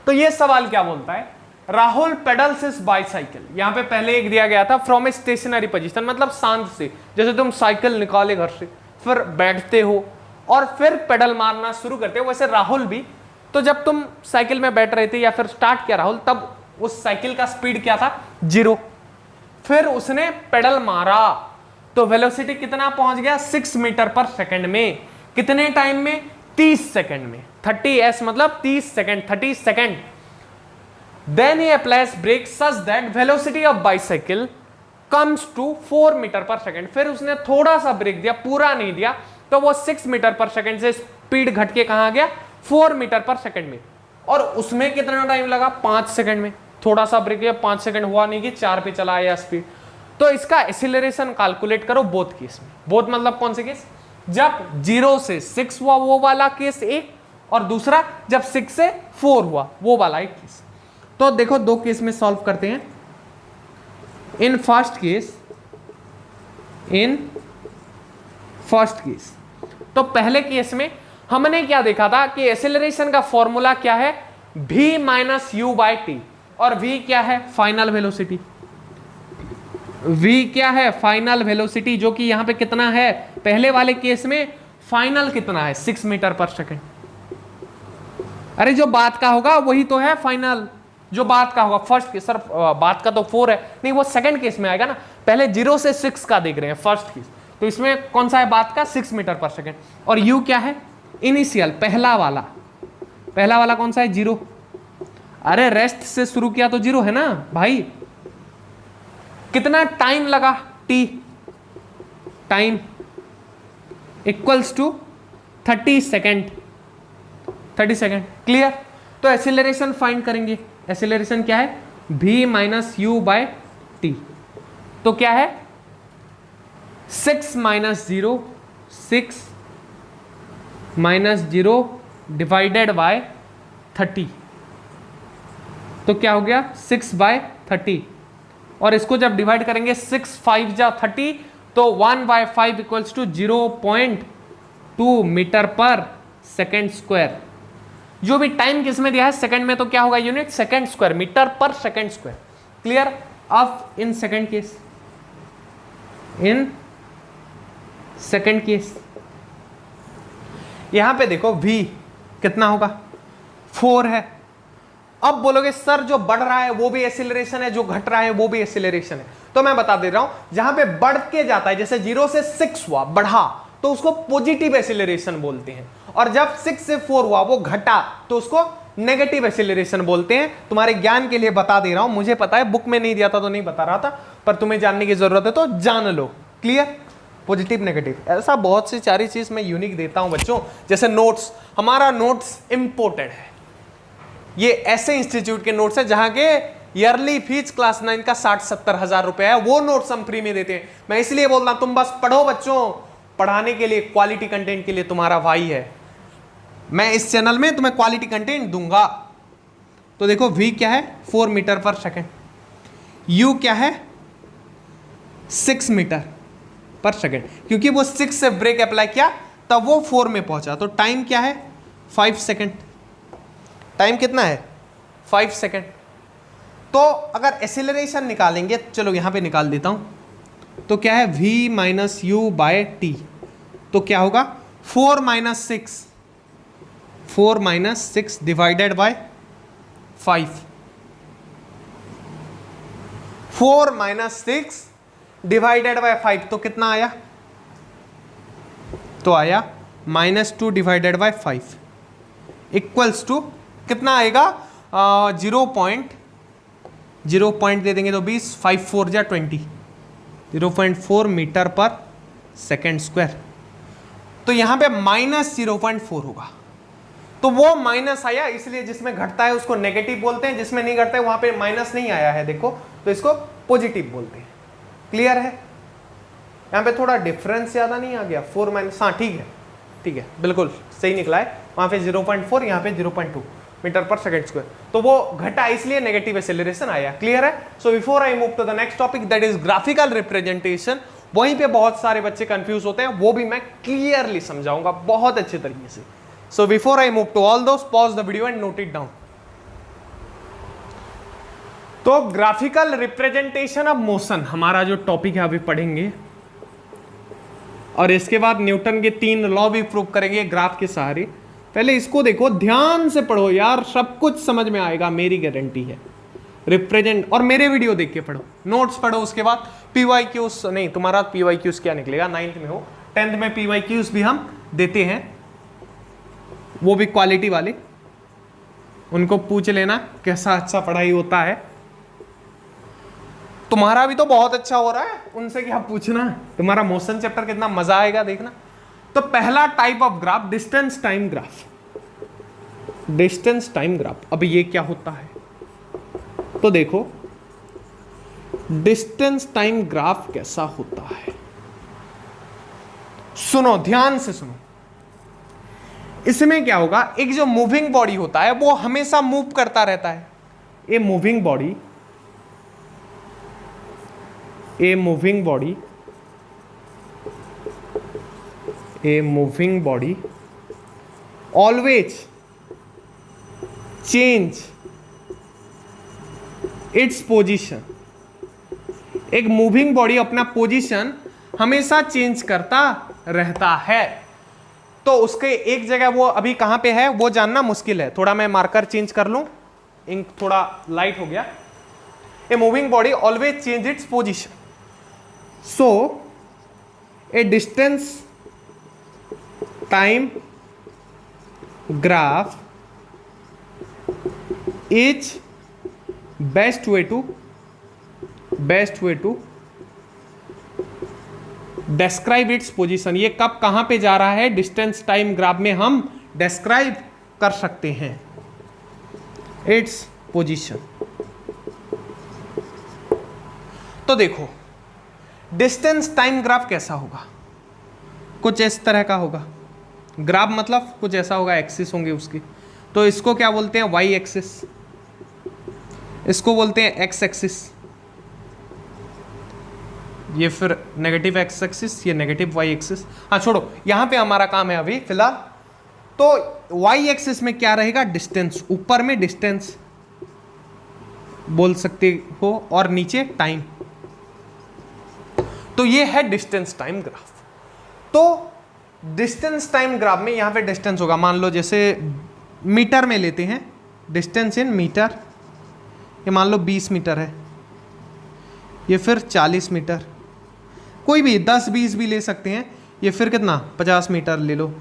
A: तो ये सवाल क्या बोलता है? Rahul pedals is bicycle. यहां पे पहले एक दिया गया था फ्रॉम ए स्टेशनरी पोजीशन, मतलब शांत से, जैसे तुम साइकिल निकाले घर से, फिर बैठते हो और फिर पेडल मारना शुरू करते हो, वैसे राहुल भी। तो जब तुम साइकिल में बैठ रहे थे या फिर स्टार्ट किया राहुल, तब उस साइकिल का स्पीड क्या था? 0। फिर उसने पेडल मारा तो वेलोसिटी कितना पहुंच गया? 6 मीटर पर सेकंड में। कितने टाइम में? 30 सेकंड में, 30s मतलब 30 second, 30 second. Then he applies brake such that velocity of bicycle comes to 4 metre per second. फिर उसने थोड़ा सा ब्रेक दिया, पूरा नहीं दिया, तो वो 6 मीटर पर सेकंड से स्पीड घट के कहां गया, 4 मीटर पर सेकंड में। और उसमें कितना टाइम लगा, 5 सेकंड में। थोड़ा सा ब्रेक दिया, 5 सेकंड हुआ नहीं कि 4 पे चला आया स्पीड। तो इसका एक्सीलरेशन कैलकुलेट करो बोथ केस में। बोथ मतलब कौन से केस, जब 0 से 6 हुआ वो वाला केस एक, और दूसरा जब 6 से 4 हुआ वो वाला एक केस। तो देखो दो केस में सॉल्व करते हैं। इन फर्स्ट केस, तो पहले केस में हमने क्या देखा था कि एक्सेलरेशन का फॉर्मूला क्या है, v minus you by T, और v क्या है, फाइनल वेलोसिटी। v क्या है, फाइनल वेलोसिटी, जो कि यहां पे कितना है, पहले वाले केस में फाइनल कितना है, 6 मीटर पर सेकेंड। अरे जो बात का होगा वही तो है फाइनल, जो बात का होगा। फर्स्ट केस सर बात का तो 4 है, नहीं वो सेकंड केस में आएगा ना, पहले 0 से 6 का देख रहे हैं फर्स्ट केस, तो इसमें कौन सा है बात का, 6 मीटर पर सेकेंड। और u क्या है, इनिशियल, पहला वाला कौन सा है, 0। अरे रेस्ट से शुरू किया तो 0 है ना भाई। कितना टाइम लगा, t time equals to 30 second, 30 second. Clear. तो एक्सीलरेशन फाइंड करेंगे। एक्सीलरेशन क्या है, v minus you by t. तो क्या है, 6 माइनस 0, 6 माइनस 0 डिवाइडेड बाय 30। तो क्या हो गया, 6 बाय 30। और इसको जब डिवाइड करेंगे 6 5 जा 30, तो 1 बाय 5 इक्वल्स टू 0.2 मीटर पर सेकेंड स्क्वायर। जो भी टाइम किसमें दिया है, सेकंड में, तो क्या होगा unit, second square, metre per second square. Clear. अब इन सेकंड केस, यहां पे देखो v कितना होगा, 4 है। अब बोलोगे सर जो बढ़ रहा है वो भी एक्सीलरेशन है, जो घट रहा है वो भी एक्सीलरेशन है। तो मैं बता दे रहा हूं, जहां पे बढ़ के जाता है, जैसे 0 से 6 हुआ, बढ़ा, तो उसको पॉजिटिव एक्सीलरेशन बोलते हैं। और जब 6 से 4 हुआ वो घटा, तो उसको नेगेटिव एक्सीलरेशन बोलते हैं। तुम्हारे ज्ञान के लिए बता दे रहा हूं, मुझे पता है बुक में नहीं दिया था तो नहीं बता रहा था, पर तुम्हें जानने की जरूरत है तो जान लो। क्लियर। पॉजिटिव नेगेटिव, ऐसा बहुत सी सारी चीज मैं यूनिक देता हूं बच्चों। जैसे नोट्स, हमारा नोट्स इंपोर्टेड है, ये ऐसे इंस्टीट्यूट के नोट्स है जहां के ईयरली फीस क्लास 9 का 60-70 हजार रुपए है, वो नोट्स हम फ्री में देते हैं। मैं इसलिए बोल रहा हूं तुम बस पढ़ो बच्चों, पढ़ाने के लिए, क्वालिटी कंटेंट के लिए तुम्हारा भाई है। मैं इस चैनल में तुम्हें क्वालिटी कंटेंट दूंगा। तो देखो v क्या है, 4 मीटर पर सेकेंड, u क्या है, 6 मीटर पर सेकेंड, क्योंकि वो 6 से ब्रेक अप्लाई किया तब वो 4 में पहुंचा। तो टाइम क्या है, 5 सेकेंड। टाइम कितना है, 5 सेकेंड। तो अगर एक्सीलरेशन निकालेंगे, चलो यहां पे निकाल देता हूं, तो क्या है, v minus you by t. तो क्या होगा, 4 minus 6 divided by 5। 4 minus 6 divided by 5, तो कितना आया, तो आया -2 डिवाइडेड बाय 5 इक्वल्स टू कितना आएगा, 0.0 दे देंगे तो 20, 5 4 जा 20, 0.4 मीटर पर सेकेंड स्क्वायर। तो यहां पे -0.4 होगा। तो वो माइनस आया, इसलिए जिसमें घटता है उसको नेगेटिव बोलते हैं, जिसमें नहीं घटता है वहां पे माइनस नहीं आया है, देखो, तो इसको पॉजिटिव बोलते हैं। क्लियर है। यहां पे थोड़ा डिफरेंस ज्यादा नहीं आ गया, 4 माइनस, हाँ ठीक है, बिल्कुल सही निकला है। वहां पे 0.4, यहाँ पे 0.2 मीटर पर सेकेंड स्क्वायर। तो वो घटा, इसलिए नेगेटिव एक्सेलरेशन आया। क्लियर है। So before I move to the next topic, that is graphical representation, वहीं पे बहुत सारे बच्चे कंफ्यूज होते हैं, वो भी मैं क्लियरली समझाऊंगा बहुत अच्छे तरीके से। So before I move to all those, pause the video and note it down. तो ग्राफिकल रिप्रेजेंटेशन ऑफ मोशन हमारा जो टॉपिक है अभी पढ़ेंगे, और इसके बाद न्यूटन के 3 लॉ भी प्रूव करेंगे ग्राफ के सहारे। पहले इसको देखो, ध्यान से पढ़ो यार, सब कुछ समझ में आएगा, मेरी गारंटी है। रिप्रेजेंट, और मेरे वीडियो देख के पढ़ो, नोट्स पढ़ो, उसके बाद PYQs, नहीं तुम्हारा PYQs क्या निकलेगा, 9th में हो, 10th में PYQs भी हम देते हैं। वो भी क्वालिटी वाले, उनको पूछ लेना कैसा अच्छा पढ़ाई होता है। तुम्हारा भी तो बहुत अच्छा हो रहा है, उनसे क्या पूछना, तुम्हारा मोशन चैप्टर कितना मजा आएगा देखना। तो पहला type of graph distance time graph, distance time graph. अब ये क्या होता है, तो देखो डिस्टेंस टाइम ग्राफ कैसा होता है, सुनो ध्यान से सुनो। इसमें क्या होगा, एक जो मूविंग बॉडी होता है वो हमेशा मूव करता रहता है। A moving body, a moving body, a moving body always change its position. एक मूविंग बॉडी अपना पोजीशन हमेशा चेंज करता रहता है। तो उसके एक जगह वो अभी कहां पे है वो जानना मुश्किल है, थोड़ा मैं मार्कर चेंज कर लूं, इंक थोड़ा लाइट हो गया। A moving body always change its position, so a distance time graph is best way to describe its position. ये कब कहां पे जा रहा है, डिस्टेंस टाइम ग्राफ में हम डिस्क्राइब कर सकते हैं इट्स पोजीशन। तो देखो डिस्टेंस टाइम ग्राफ कैसा होगा, कुछ इस तरह का होगा। ग्राफ मतलब कुछ ऐसा होगा, एक्सिस होंगे उसकी। तो इसको क्या बोलते हैं, वाई एक्सिस, इसको बोलते हैं एक्स एक्सिस, ये फिर नेगेटिव एक्स एक्सिस, ये नेगेटिव वाई एक्सिस। हाँ छोड़ो, यहां पे हमारा काम है अभी फिलहाल। तो वाई एक्सिस में क्या रहेगा, डिस्टेंस, ऊपर में डिस्टेंस बोल सकते हो और नीचे टाइम। तो ये है डिस्टेंस टाइम ग्राफ। तो डिस्टेंस टाइम ग्राफ में यहां पे डिस्टेंस होगा, मान लो जैसे मीटर में लेते हैं, डिस्टेंस इन मीटर, ये मान लो 20 मीटर है, ये फिर 40 मीटर, कोई भी 10-20 भी ले सकते हैं। ये फिर कितना 50 मीटर ले लो,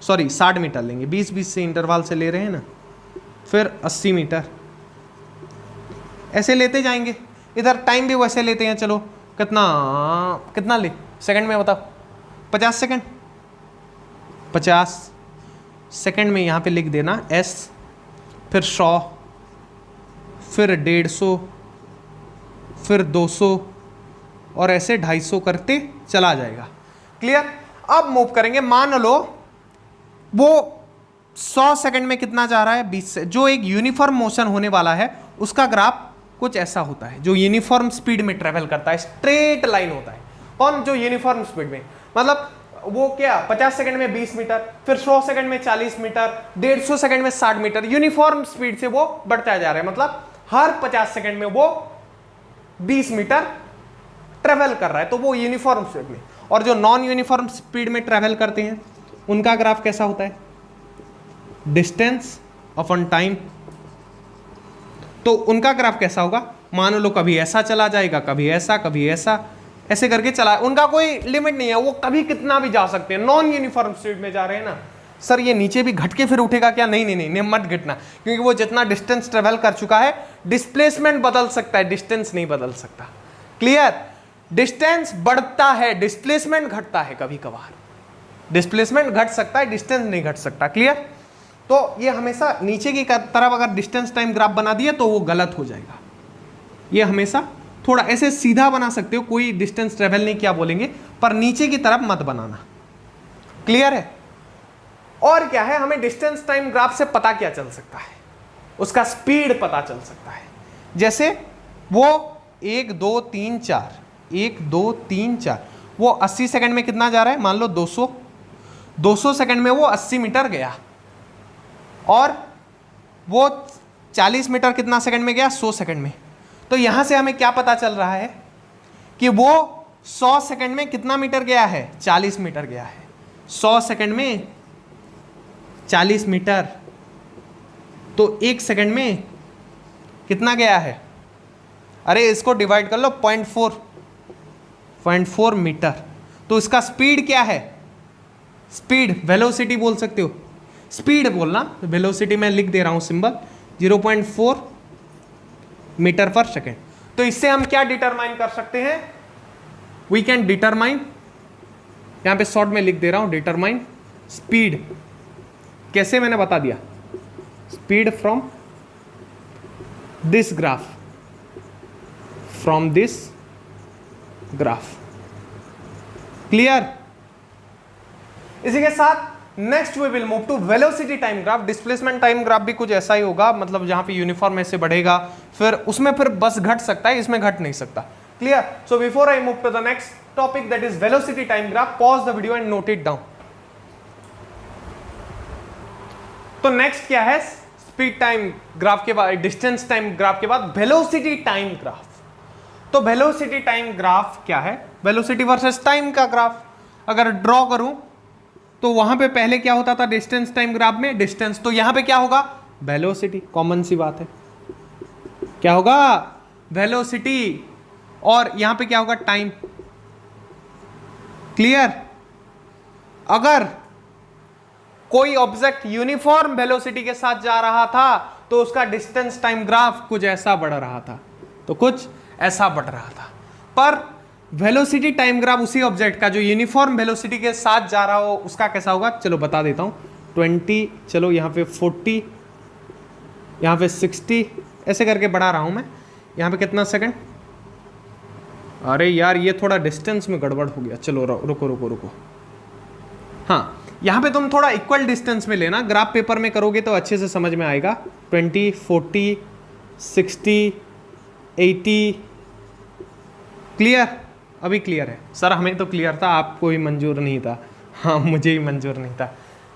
A: सॉरी 60 मीटर लेंगे, 20-20 से इंटरवल से ले रहे हैं ना, फिर 80 मीटर, ऐसे लेते जाएंगे। इधर टाइम भी वैसे लेते हैं, चलो कितना ले सेकंड में बताओ, 50 सेकंड, 50 सेकंड में यहाँ पे लिख देना s, फिर 100, फिर 150, फिर 200 और ऐसे 250 करते चला जाएगा। क्लियर। अब मूव करेंगे, मान लो वो 100 सेकंड में कितना जा रहा है, 20 से। जो एक यूनिफॉर्म मोशन होने वाला है उसका ग्राफ कुछ ऐसा होता है, जो यूनिफॉर्म स्पीड में ट्रेवल करता है, स्ट्रेट लाइन होता है। कौन, जो यूनिफॉर्म स्पीड में, मतलब वो क्या 50 सेकंड में 20 मीटर, फिर 100 सेकंड में 40 मीटर, 150 सेकंड में 60 मीटर, यूनिफॉर्म स्पीड से वो बढ़ता जा रहा है। मतलब हर 50 सेकंड में वो 20 मीटर ट्रेवल कर रहा है, तो वो यूनिफॉर्म स्पीड में। और जो नॉन यूनिफॉर्म स्पीड में ट्रेवल करते हैं उनका ग्राफ कैसा होता है, डिस्टेंस अपॉन टाइम। तो उनका ग्राफ कैसा होगा, मान लो कभी ऐसा चला जाएगा, कभी ऐसा, कभी ऐसा, ऐसे करके चला, उनका कोई लिमिट नहीं है, वो कभी कितना भी जा सकते हैं। नॉन यूनिफॉर्म स्पीड में जा रहे हैं ना, सर ये नीचे भी घट के फिर उठेगा क्या, नहीं नहीं नहीं, मत घटना, क्योंकि वो जितना डिस्टेंस ट्रेवल कर चुका है, डिस्प्लेसमेंट बदल सकता है, डिस्टेंस नहीं बदल सकता। क्लियर। डिस्टेंस बढ़ता है, डिस्प्लेसमेंट घटता है, कभी कभार डिस्प्लेसमेंट घट सकता है, डिस्टेंस नहीं घट सकता। क्लियर। तो ये हमेशा नीचे की तरफ अगर डिस्टेंस टाइम ग्राफ बना दिए तो वो गलत हो जाएगा। ये हमेशा थोड़ा ऐसे सीधा बना सकते हो, कोई डिस्टेंस ट्रेवल नहीं किया बोलेंगे, पर नीचे की तरफ मत बनाना। क्लियर है। और क्या है, हमें डिस्टेंस टाइम ग्राफ से पता क्या चल सकता है, उसका स्पीड पता चल सकता है। जैसे वो 1 2 3 4, 1 2 3 4, वो 80 सेकंड में कितना जा रहा है, मान लो 200 सेकंड में वो 80 मीटर गया, और वो 40 मीटर कितना सेकंड में गया, 100 सेकंड में। तो यहां से हमें क्या पता चल रहा है कि वो 100 सेकंड में कितना मीटर गया है, 40 मीटर गया है। 100 सेकंड में 40 मीटर, तो 1 सेकंड में कितना गया है, अरे इसको डिवाइड कर लो, 0.4 मीटर। तो इसका स्पीड क्या है, स्पीड वेलोसिटी बोल सकते हो, स्पीड बोलना, वेलोसिटी मैं लिख दे रहा हूं सिंबल 0.4 मीटर पर सेकेंड। तो इससे हम क्या डिटरमाइन कर सकते हैं, वी कैन डिटरमाइन, यहां पे शॉर्ट में लिख दे रहा हूं डिटरमाइन स्पीड। कैसे मैंने बता दिया, speed from this graph, from this graph. Clear. इसी के साथ next we will move to velocity time graph. Displacement time graph भी कुछ ऐसा ही होगा, मतलब जहां पे यूनिफॉर्म ऐसे बढ़ेगा, फिर उसमें फिर बस घट सकता है, इसमें घट नहीं सकता। Clear. So before I move to the next topic that is velocity time graph, pause the video and note it down. तो नेक्स्ट क्या है, स्पीड टाइम ग्राफ के बाद, डिस्टेंस टाइम ग्राफ के बाद वेलोसिटी टाइम ग्राफ। तो velocity time graph क्या है, वेलोसिटी वर्सेस टाइम का ग्राफ अगर ड्रॉ करूं तो वहां पे पहले क्या होता था डिस्टेंस टाइम ग्राफ में, डिस्टेंस, तो यहां पे क्या होगा वेलोसिटी, कॉमन सी बात है, क्या होगा वेलोसिटी, और यहां पे क्या होगा टाइम। क्लियर। अगर कोई ऑब्जेक्ट यूनिफॉर्म वेलोसिटी के साथ जा रहा था तो उसका डिस्टेंस टाइम ग्राफ कुछ ऐसा बढ़ रहा था, तो कुछ ऐसा बढ़ रहा था। पर वेलोसिटी टाइम ग्राफ उसी ऑब्जेक्ट का जो यूनिफॉर्म वेलोसिटी के साथ जा रहा हो उसका कैसा होगा, चलो बता देता हूं। 20, चलो यहां पे 40, यहां पे 60, ऐसे करके बढ़ा रहा हूं मैं। यहां पे कितना सेकंड, अरे यार ये थोड़ा डिस्टेंस में गड़बड़ हो गया, चलो रुको रुको रुको। हाँ, यहां पे तुम थोड़ा इक्वल डिस्टेंस में लेना, ग्राफ पेपर में करोगे तो अच्छे से समझ में आएगा। 20, 40, 60, 80। क्लियर। अभी क्लियर है सर, हमें तो क्लियर था, आपको ही मंजूर नहीं था। हाँ, मुझे ही मंजूर नहीं था।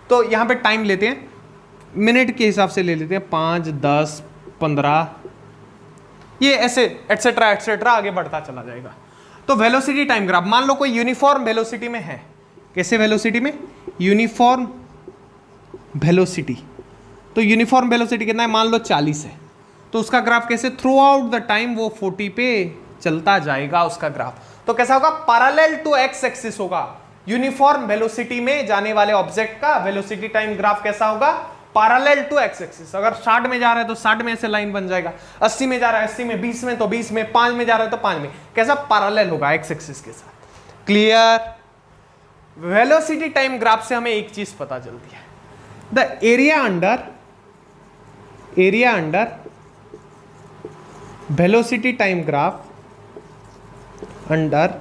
A: तो यहाँ पे टाइम लेते हैं, मिनट के हिसाब से ले लेते हैं, 5, 10, 15, ये ऐसे एटसेट्रा एटसेट्रा आगे बढ़ता चला जाएगा। तो वेलोसिटी टाइम ग्राफ, मान लो कोई यूनिफॉर्म वेलोसिटी में है, कैसे वेलोसिटी में, यूनिफॉर्म वेलोसिटी, तो यूनिफॉर्म वेलोसिटी कितना है, मान लो 40 है, तो उसका ग्राफ कैसे, थ्रू आउट द टाइम वो 40 पे चलता जाएगा उसका ग्राफ। तो कैसा होगा, पैरेलल टू एक्स एक्सिस होगा। यूनिफॉर्म वेलोसिटी में जाने वाले ऑब्जेक्ट का वेलोसिटी टाइम ग्राफ कैसा होगा, पैरेलल टू एक्स एक्सिस। अगर 60 में जा रहा है तो 60 में ऐसे लाइन बन जाएगा, 80 में जा रहा है 80 में, 20 में तो 20 में, 5 में जा रहा है तो 5 में, कैसा पैरेलल होगा एक्स एक्सिस के साथ। क्लियर। वेलोसिटी टाइम ग्राफ से हमें एक चीज पता चलती है, the area under velocity time graph, under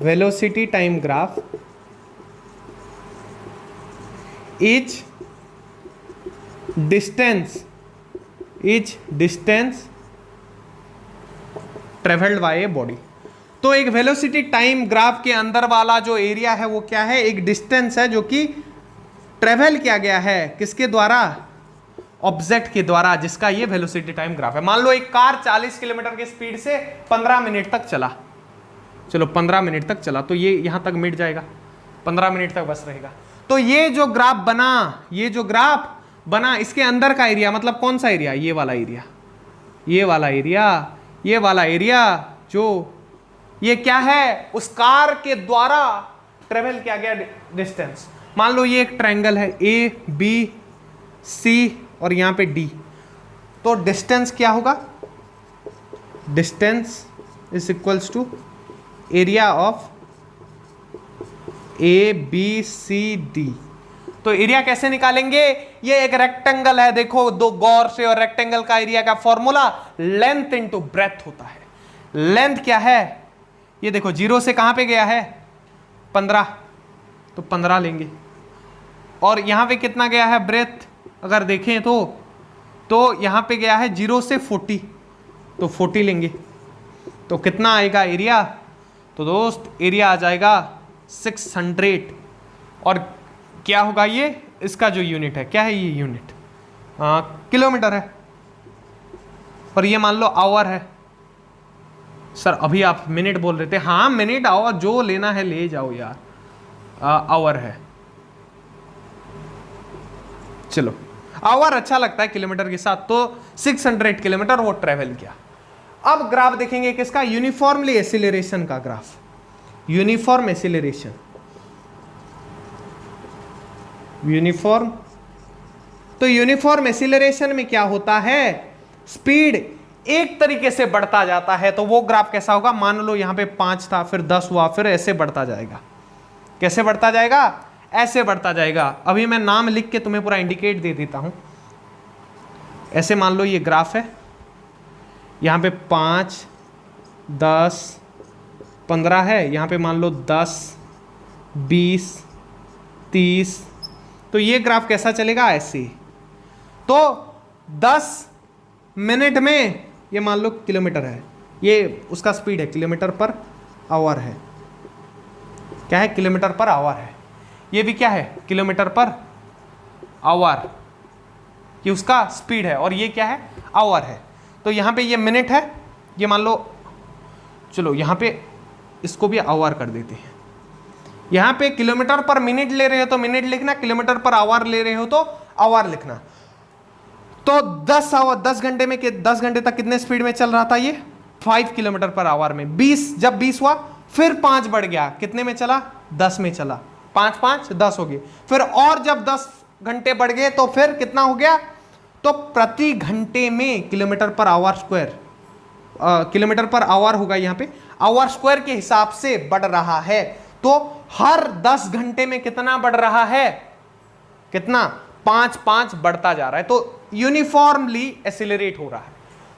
A: velocity time graph is distance travelled by a body. तो एक वेलोसिटी टाइम ग्राफ के अंदर वाला जो एरिया है वो क्या है, एक डिस्टेंस है जो कि ट्रेवल किया गया है, किसके द्वारा, ऑब्जेक्ट के द्वारा, जिसका ये वेलोसिटी टाइम ग्राफ है। मान लो एक कार 40 किलोमीटर की स्पीड से 15 मिनट तक चला, चलो 15 मिनट तक चला, तो ये यहां तक मिट जाएगा, 15 मिनट तक बस रहेगा। तो ये जो ग्राफ बना, ये जो ग्राफ बना, इसके अंदर का एरिया, मतलब कौन सा एरिया, ये वाला एरिया, ये वाला एरिया, ये वाला एरिया, जो ये क्या है, उस कार के द्वारा ट्रेवल किया गया डिस्टेंस। मान लो ये एक ट्रायंगल है, ए बी सी और यहां पे डी, तो डिस्टेंस क्या होगा, distance is equals to area of A B C D. तो एरिया कैसे निकालेंगे, ये एक रेक्टेंगल है, देखो दो गौर से, और रेक्टेंगल का एरिया का फॉर्मूला लेंथ इनटू ब्रेथ होता है। लेंथ क्या है, ये देखो 0 से कहां पे गया है 15, तो 15 लेंगे, और यहां पे कितना गया है ब्रेथ, अगर देखें तो यहां पे गया है 0 से 40, तो 40 लेंगे, तो कितना आएगा एरिया, तो दोस्त एरिया आ जाएगा 600। और क्या होगा ये, इसका जो यूनिट है, क्या है ये यूनिट, किलोमीटर है, और ये मान लो आवर है। सर अभी आप मिनट बोल रहे थे, हाँ मिनट आवर, जो लेना है ले जाओ यार, आवर है, चलो आवर अच्छा लगता है किलोमीटर के साथ, तो 600 किलोमीटर वो ट्रेवल किया। अब ग्राफ देखेंगे किसका, यूनिफॉर्मली एक्सीलरेशन का ग्राफ, यूनिफॉर्म एक्सीलरेशन, यूनिफॉर्म तो यूनिफॉर्म एक्सीलरेशन में क्या होता है, स्पीड एक तरीके से बढ़ता जाता है। तो वो ग्राफ कैसा होगा, मान लो यहां पे 5 था, फिर 10 हुआ, फिर ऐसे बढ़ता जाएगा। कैसे बढ़ता जाएगा, ऐसे बढ़ता जाएगा। अभी मैं नाम लिख के तुम्हें पूरा इंडिकेट दे देता हूं। ऐसे मान लो ये ग्राफ है, यहां पे 5, 10, 15 है, यहां पे मान लो 10, 20, 30। तो ये ग्राफ कैसा चलेगा, ऐसे। तो 10 मिनट में ये मान लो किलोमीटर है, ये उसका स्पीड है, किलोमीटर पर आवर है। क्या है, किलोमीटर पर आवर है। ये भी क्या है, किलोमीटर पर आवर, ये उसका स्पीड है, और ये क्या है, आवर है। तो यहाँ पे ये मिनट है, ये मान लो, चलो यहाँ पे इसको भी आवर कर देते हैं। यहाँ पे किलोमीटर पर मिनट ले रहे हो तो मिनट लिखना, किलोमीटर पर आवर ले रहे हो तो आवर लिखना। तो 10 घंटे में 10 घंटे तक कितने स्पीड में चल रहा था ये, 5 किलोमीटर पर आवर में। 20, जब 20 हुआ फिर 5 बढ़ गया, कितने में चला, 10 में चला। 5 5 10 हो गए। फिर और जब 10 घंटे बढ़ गए तो फिर कितना हो गया, तो प्रति घंटे में kilometre per our square, kilometre per our होगा यहाँ पे, आवर स्क्वायर के हिसाब से बढ़ रहा है। तो हर 10 घंटे में कितना बढ़ रहा है, कितना, 5 5 बढ़ता जा रहा है। तो यूनिफॉर्मली एक्सीलरेट हो रहा है।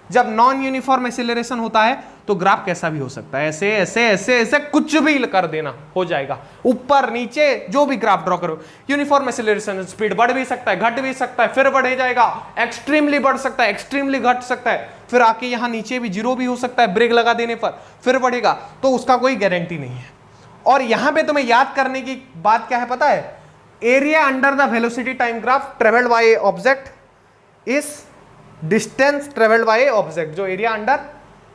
A: जब नॉन यूनिफॉर्म एक्सीलरेशन होता है तो ग्राफ कैसा भी हो सकता है, ऐसे ऐसे ऐसे ऐसे कुछ भी कर देना, हो जाएगा, ऊपर नीचे जो भी ग्राफ ड्रॉ करो। यूनिफॉर्म एक्सीलरेशन स्पीड बढ़ भी सकता है, घट भी सकता है, फिर बढ़े जाएगा, एक्सट्रीमली बढ़ सकता है, एक्सट्रीमली घट सकता है, फिर आके यहां नीचे भी जीरो भी हो सकता है, ब्रेक लगा देने पर फिर बढ़ेगा। तो उसका कोई गारंटी नहीं है। और यहां पे तुम्हें याद करने की बात क्या है पता है, area under the velocity time graph travelled by a object is distance travelled by a object. जो area under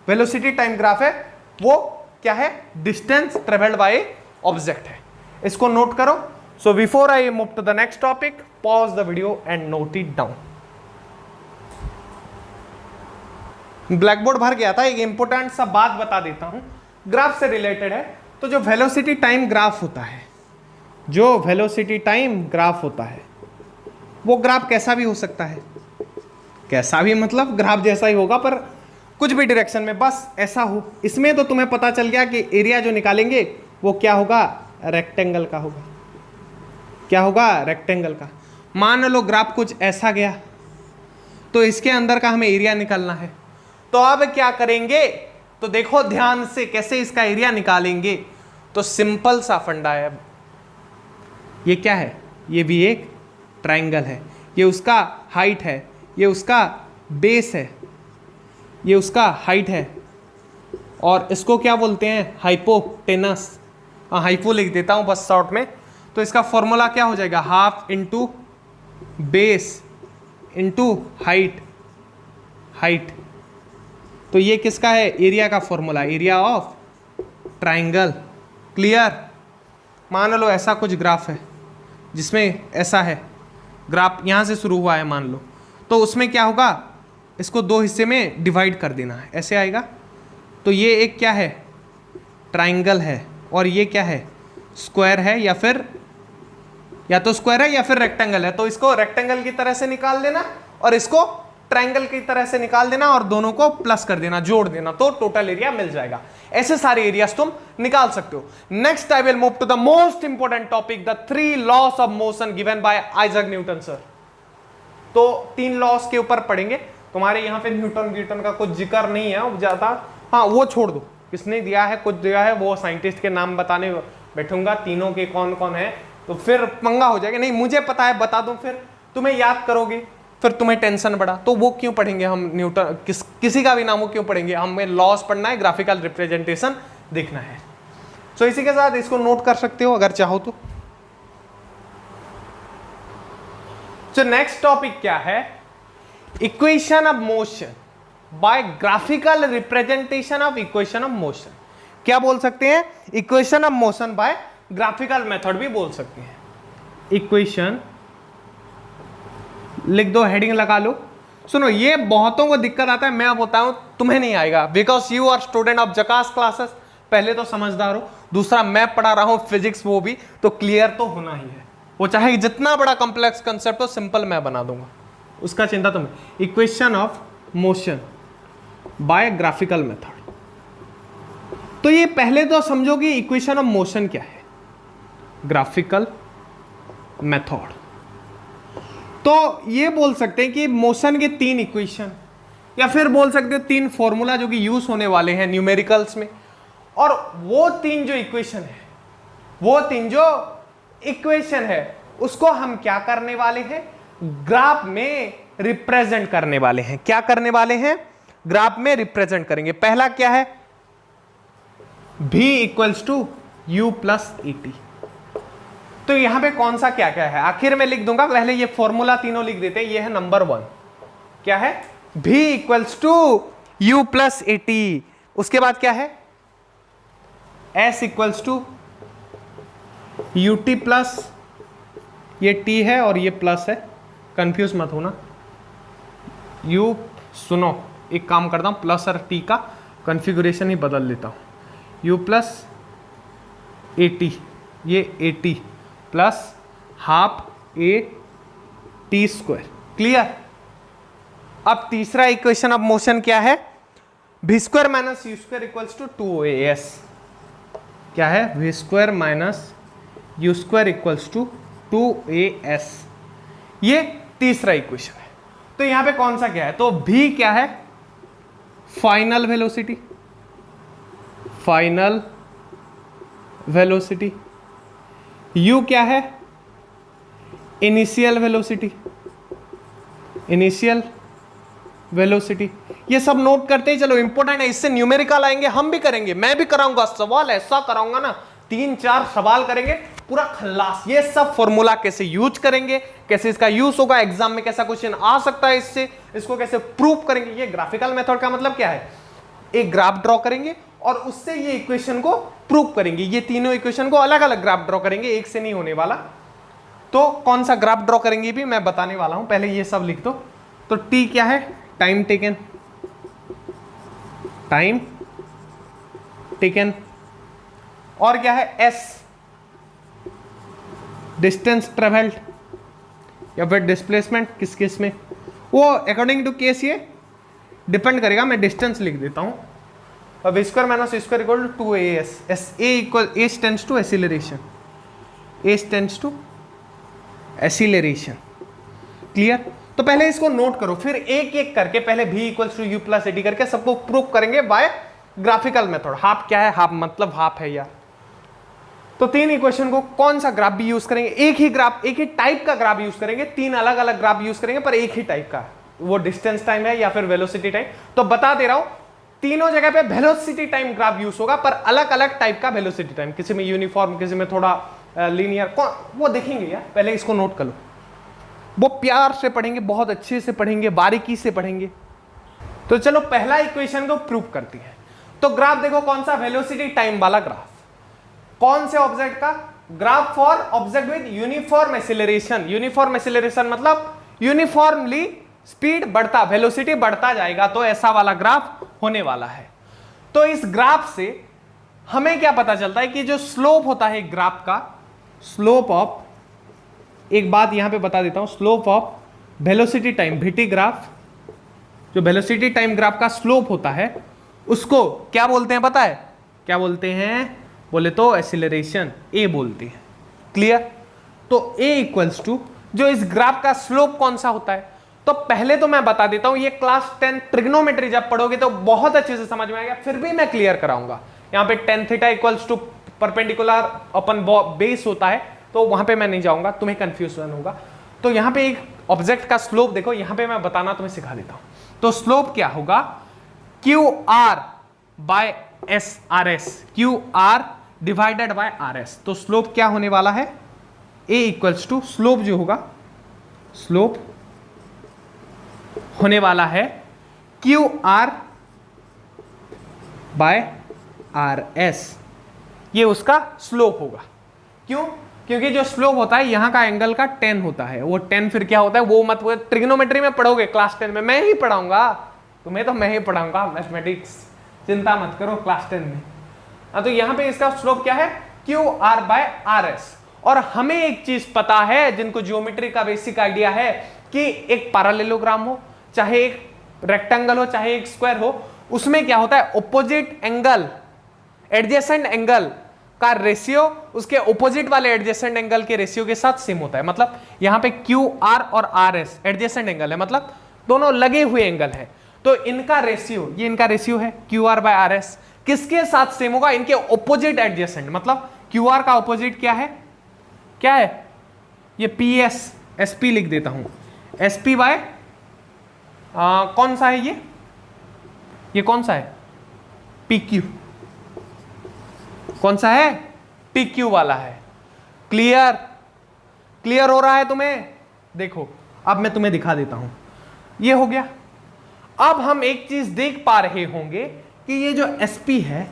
A: velocity time graph है वो क्या है, distance travelled by a object है। इसको नोट करो। So before I move to the next topic, pause the video and note it down. Black board भर गया था, एक इंपोर्टेंट सा बात बता देता हूं, ग्राफ से रिलेटेड है। तो जो वेलोसिटी टाइम ग्राफ होता है, जो वेलोसिटी टाइम ग्राफ होता है, वो ग्राफ कैसा भी हो सकता है। कैसा भी मतलब ग्राफ जैसा ही होगा, पर कुछ भी डायरेक्शन में, बस ऐसा हो। इसमें तो तुम्हें पता चल गया कि एरिया जो निकालेंगे वो क्या होगा, रेक्टेंगल का होगा। क्या होगा, रेक्टेंगल का। मान लो ग्राफ कुछ ऐसा गया, तो इसके अंदर का हमें एरिया निकालना है। तो अब क्या करेंगे, तो देखो ध्यान से कैसे इसका एरिया निकालेंगे। तो सिंपल सा फंडा है। ये क्या है, ये भी एक ट्रायंगल है, ये उसका हाइट है, ये उसका बेस है, ये उसका हाइट है, और इसको क्या बोलते हैं, हाइपोटेनस। हाइपो लिख देता हूं बस शॉर्ट में। तो इसका फॉर्मूला क्या हो जाएगा, half into base into height, height. तो ये किसका है, एरिया का formula, area of triangle. Clear. मान लो ऐसा कुछ ग्राफ है जिसमें ऐसा है, ग्राफ यहां से शुरू हुआ है मान लो, तो उसमें क्या होगा, इसको 2 हिस्से में डिवाइड कर देना है, ऐसे आएगा। तो ये एक क्या है, ट्रायंगल है, और ये क्या है, स्क्वायर है, या फिर या तो स्क्वायर है या फिर रेक्टेंगल है। तो इसको रेक्टेंगल की तरह से निकाल देना और इसको ट्रायंगल की तरह से निकाल देना और दोनों को प्लस कर देना, जोड़ देना, तो टोटल एरिया मिल जाएगा। ऐसे सारे एरियाज तुम निकाल सकते हो। Next I will move to the most important topic, the 3 laws of motion given by Isaac Newton sir. तो 3 लॉस के ऊपर पढ़ेंगे। तुम्हारे यहाँ पे न्यूटन का कुछ जिक्र नहीं है ज्यादा, हाँ वो छोड़ दो, किसने दिया है, कुछ दिया है, वो साइंटिस्ट के नाम बताने बैठूंगा, तीनों के कौन कौन है, तो फिर पंगा हो जाएगा। नहीं मुझे पता है, बता दूं, फिर तुम्हें याद करोगे, फिर तुम्हें टेंशन बढ़ा। तो वो क्यों पढ़ेंगे हम, न्यूटन किसी का भी नाम हो क्यों पढ़ेंगे, हमें लॉस पढ़ना है, ग्राफिकल रिप्रेजेंटेशन देखना है। तो इसी के साथ इसको नोट कर सकते हो अगर चाहो तो। नेक्स्ट टॉपिक क्या है, equation of motion by graphical representation of equation of motion. क्या बोल सकते हैं, equation of motion by graphical method भी बोल सकते हैं। इक्वेशन लिख दो, हेडिंग लगा लो। सुनो, ये बहुतों को दिक्कत आता है, मैं बताऊं तुम्हें नहीं आएगा, because you are student of Jakas classes. पहले तो समझदार हो, दूसरा मैं पढ़ा रहा हूं फिजिक्स, वो भी तो क्लियर तो होना ही है। वो चाहे जितना बड़ा कॉम्प्लेक्स कंसेप्ट हो, सिंपल मैं बना दूंगा। उसका चिंता तुम्हें। Equation of motion by graphical method. तो ये पहले तो समझो कि इक्वेशन ऑफ मोशन क्या है, ग्राफिकल मेथड। तो ये बोल सकते हैं कि मोशन के 3 इक्वेशन, या फिर बोल सकते हैं 3 फॉर्मूला जो कि यूज होने वाले हैं न्यूमेरिकल्स में। और वो 3 जो इक्वेशन है, वो 3 जो इक्वेशन है, उसको हम क्या करने वाले हैं, ग्राफ में रिप्रेजेंट करने वाले हैं। क्या करने वाले हैं, ग्राफ में रिप्रेजेंट करेंगे। पहला क्या है, v equals to u plus a t. तो यहां पे कौन सा क्या क्या है आखिर में लिख दूंगा, पहले ये फॉर्मूला तीनों लिख देते हैं। ये है नंबर 1, क्या है, v equals to u plus a t. उसके बाद क्या है, s equals to u t plus, ये t है और ये प्लस है, कंफ्यूज मत होना। u सुनो, एक काम करता हूं, प्लस और t का कॉन्फ़िगरेशन ही बदल लेता हूं। u प्लस ए टी, ये a t plus half a t square. Clear. अब तीसरा इक्वेशन ऑफ मोशन क्या है, v square minus u square equals to 2as। क्या है, v square minus u square equals to 2as। ये तीसरा equation है। तो यहां पे कौन सा क्या है, तो v क्या है, final velocity, final velocity. u क्या है, इनिशियल वेलोसिटी, इनिशियल वेलोसिटी। ये सब नोट करते ही चलो, इंपॉर्टेंट है, इससे न्यूमेरिकल आएंगे, हम भी करेंगे, मैं भी कराऊंगा सवाल, ऐसा कराऊंगा ना 3-4 सवाल करेंगे पूरा खल्लास। ये सब फॉर्मूला कैसे यूज करेंगे, कैसे इसका यूज होगा, एग्जाम में कैसा क्वेश्चन आ सकता है इससे, इसको कैसे प्रूव करेंगे। ये ग्राफिकल मेथड का मतलब क्या है, एक ग्राफ ड्रॉ करेंगे और उससे ये इक्वेशन को प्रूव करेंगे। ये तीनों इक्वेशन को अलग अलग ग्राफ ड्रॉ करेंगे, एक से नहीं होने वाला। तो कौन सा ग्राफ ड्रॉ करेंगे भी मैं बताने वाला हूं, पहले ये सब लिख दो। तो t क्या है, टाइम टेकन, टाइम टेकन। और क्या है, s डिस्टेंस ट्रेवल्ड या फिर डिस्प्लेसमेंट, किस केस में, वो अकॉर्डिंग टू केस ये डिपेंड करेगा। मैं डिस्टेंस लिख देता हूं, अब v square minus u square equal to 2as। a equal h tends to acceleration, h tends to acceleration. Clear. तो पहले इसको नोट करो, फिर एक एक करके पहले v equals to u plus a t करके सबको प्रूव करेंगे बाय ग्राफिकल मेथड। हाफ क्या है, हाफ मतलब हाफ है यार। तो 3 इक्वेशन को कौन सा ग्राफ भी यूज करेंगे, एक ही ग्राफ, एक ही टाइप का ग्राफ यूज करेंगे। 3 अलग अलग ग्राफ यूज करेंगे पर एक ही टाइप का, वो डिस्टेंस टाइम है या फिर वेलोसिटी टाइम। तो बता दे रहा हूं, तीनों जगह पे वेलोसिटी टाइम ग्राफ यूज होगा, पर अलग अलग टाइप का वेलोसिटी टाइम, किसी में यूनिफॉर्म, किसी में थोड़ा लीनियर, वो देखेंगे यार। पहले इसको नोट कर लो, वो प्यार से पढ़ेंगे, बहुत अच्छे से पढ़ेंगे, बारीकी से पढ़ेंगे। तो चलो पहला इक्वेशन को प्रूव करती है। तो ग्राफ देखो कौन सा, वेलोसिटी टाइम वाला ग्राफ। कौन से ऑब्जेक्ट का, graph for object with uniform acceleration. Uniform acceleration मतलब यूनिफॉर्मली स्पीड बढ़ता, वेलोसिटी बढ़ता जाएगा, तो ऐसा वाला ग्राफ होने वाला है। तो इस ग्राफ से हमें क्या पता चलता है कि जो स्लोप होता है ग्राफ का, स्लोप ऑफ, एक बात यहां पे बता देता हूं, slope of velocity time, VT graph, जो वेलोसिटी टाइम ग्राफ का स्लोप होता है उसको क्या बोलते हैं पता है, क्या बोलते हैं, बोले तो एक्सीलरेशन, ए बोलते हैं। क्लियर। तो ए इक्वल्स टू, जो इस ग्राफ का स्लोप कौन सा होता है, तो पहले तो मैं बता देता हूं, ये क्लास 10 ट्रिग्नोमेट्री जब पढ़ोगे तो बहुत अच्छे से समझ में आएगा, फिर भी मैं क्लियर कराऊंगा। यहां पे tan theta equals to perpendicular upon base होता है, तो वहां पे मैं नहीं जाऊंगा, तुम्हें कंफ्यूजन होगा। तो यहां पे एक ऑब्जेक्ट का स्लोप देखो, यहां पे मैं बताना तुम्हें सिखा देता हूं। तो स्लोप क्या होगा, Q R by S R S, Q R divided by R S. तो स्लोप क्या होने वाला है, ए इक्वल्स टू, स्लोप जो होगा, स्लोप होने वाला है Q R by R S, ये उसका स्लोप होगा। क्यों, क्योंकि जो स्लोप होता है यहां का एंगल का 10 होता है, वो 10 फिर क्या होता है वो मत, वो ट्रिग्नोमेट्री में पढ़ोगे क्लास 10 में, मैं ही पढ़ाऊंगा तुम्हें, तो मैं ही पढ़ाऊंगा मैथमेटिक्स, चिंता मत करो क्लास 10 में। तो यहां पे इसका स्लोप क्या है, Q R by R S. और हमें एक चीज पता है, जिनको ज्योमेट्री का बेसिक आइडिया है, कि एक पैरेललोग्राम हो, चाहे एक रेक्टेंगल हो, चाहे एक स्क्वायर हो, उसमें क्या होता है, ऑपोजिट एंगल, एडजेसेंट एंगल का रेशियो उसके ऑपोजिट वाले एडजेसेंट एंगल के रेशियो के साथ सेम होता है। मतलब यहां पे क्यू आर और आर एस एडजेसेंट एंगल है, मतलब दोनों लगे हुए एंगल है, तो इनका रेशियो, ये इनका रेशियो है Q R by R S, किसके साथ सेम होगा, इनके ऑपोजिट एडजेसेंट। मतलब क्यू आर का ऑपोजिट क्या है, क्या है, ये पी एस, एस पी लिख देता हूं, एस पी बाय कौन सा है ये कौन सा है, पी क्यू, कौन सा है, पी क्यू वाला है। क्लियर, क्लियर हो रहा है तुम्हें? देखो अब मैं तुम्हें दिखा देता हूं, ये हो गया। अब हम एक चीज देख पा रहे होंगे कि ये जो SP है,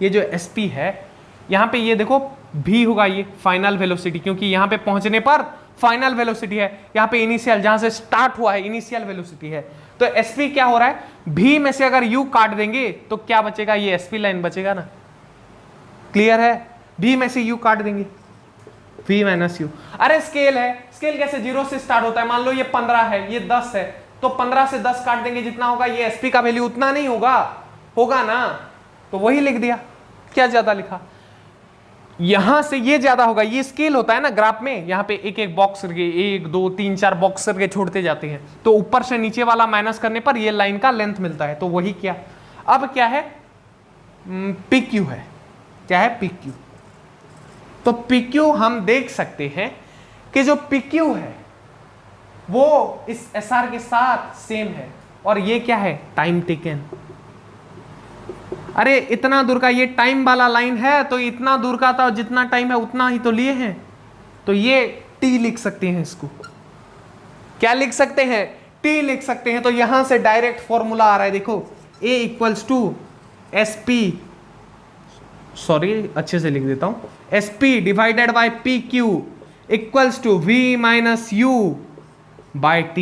A: ये जो SP है, यहां पे ये देखो v होगा, ये फाइनल वेलोसिटी, क्योंकि यहां पे पहुंचने पर फाइनल वेलोसिटी है, यहां पे इनिशियल जहां से स्टार्ट हुआ है इनिशियल वेलोसिटी है। तो SP क्या हो रहा है, v में से अगर u काट देंगे तो क्या बचेगा, ये SP लाइन बचेगा ना। क्लियर है, v में से u काट देंगे, v माइनस u। अरे स्केल है, स्केल कैसे, 0 से स्टार्ट होता है, मान लो ये 15 है, ये 10 है, तो 15 से 10 काट देंगे, जितना होगा ये SP का वैल्यू उतना नहीं होगा, होगा ना, तो वही लिख दिया। क्या ज्यादा लिखा, यहां से ये ज्यादा होगा, ये स्केल होता है ना ग्राफ में, यहां पे एक एक बॉक्स करके 1 2 3 4 बॉक्स करके छोड़ते जाते हैं, तो ऊपर से नीचे वाला माइनस करने पर ये लाइन का लेंथ मिलता है, तो वही किया। अब क्या है, PQ है, क्या है, PQ। तो PQ हम देख सकते हैं कि जो PQ है वो इस SR के साथ सेम है, और ये क्या है, टाइम टेकन। अरे इतना दूर का ये टाइम वाला लाइन है, तो इतना दूर का था, जितना टाइम है उतना ही तो लिए हैं, तो ये T लिख सकते हैं, इसको क्या लिख सकते हैं, T लिख सकते हैं। तो यहां से डायरेक्ट फॉर्मूला आ रहा है, देखो A equals to SP, sorry अच्छे से लिख देता हूं, SP divided by PQ equals to V minus U by T,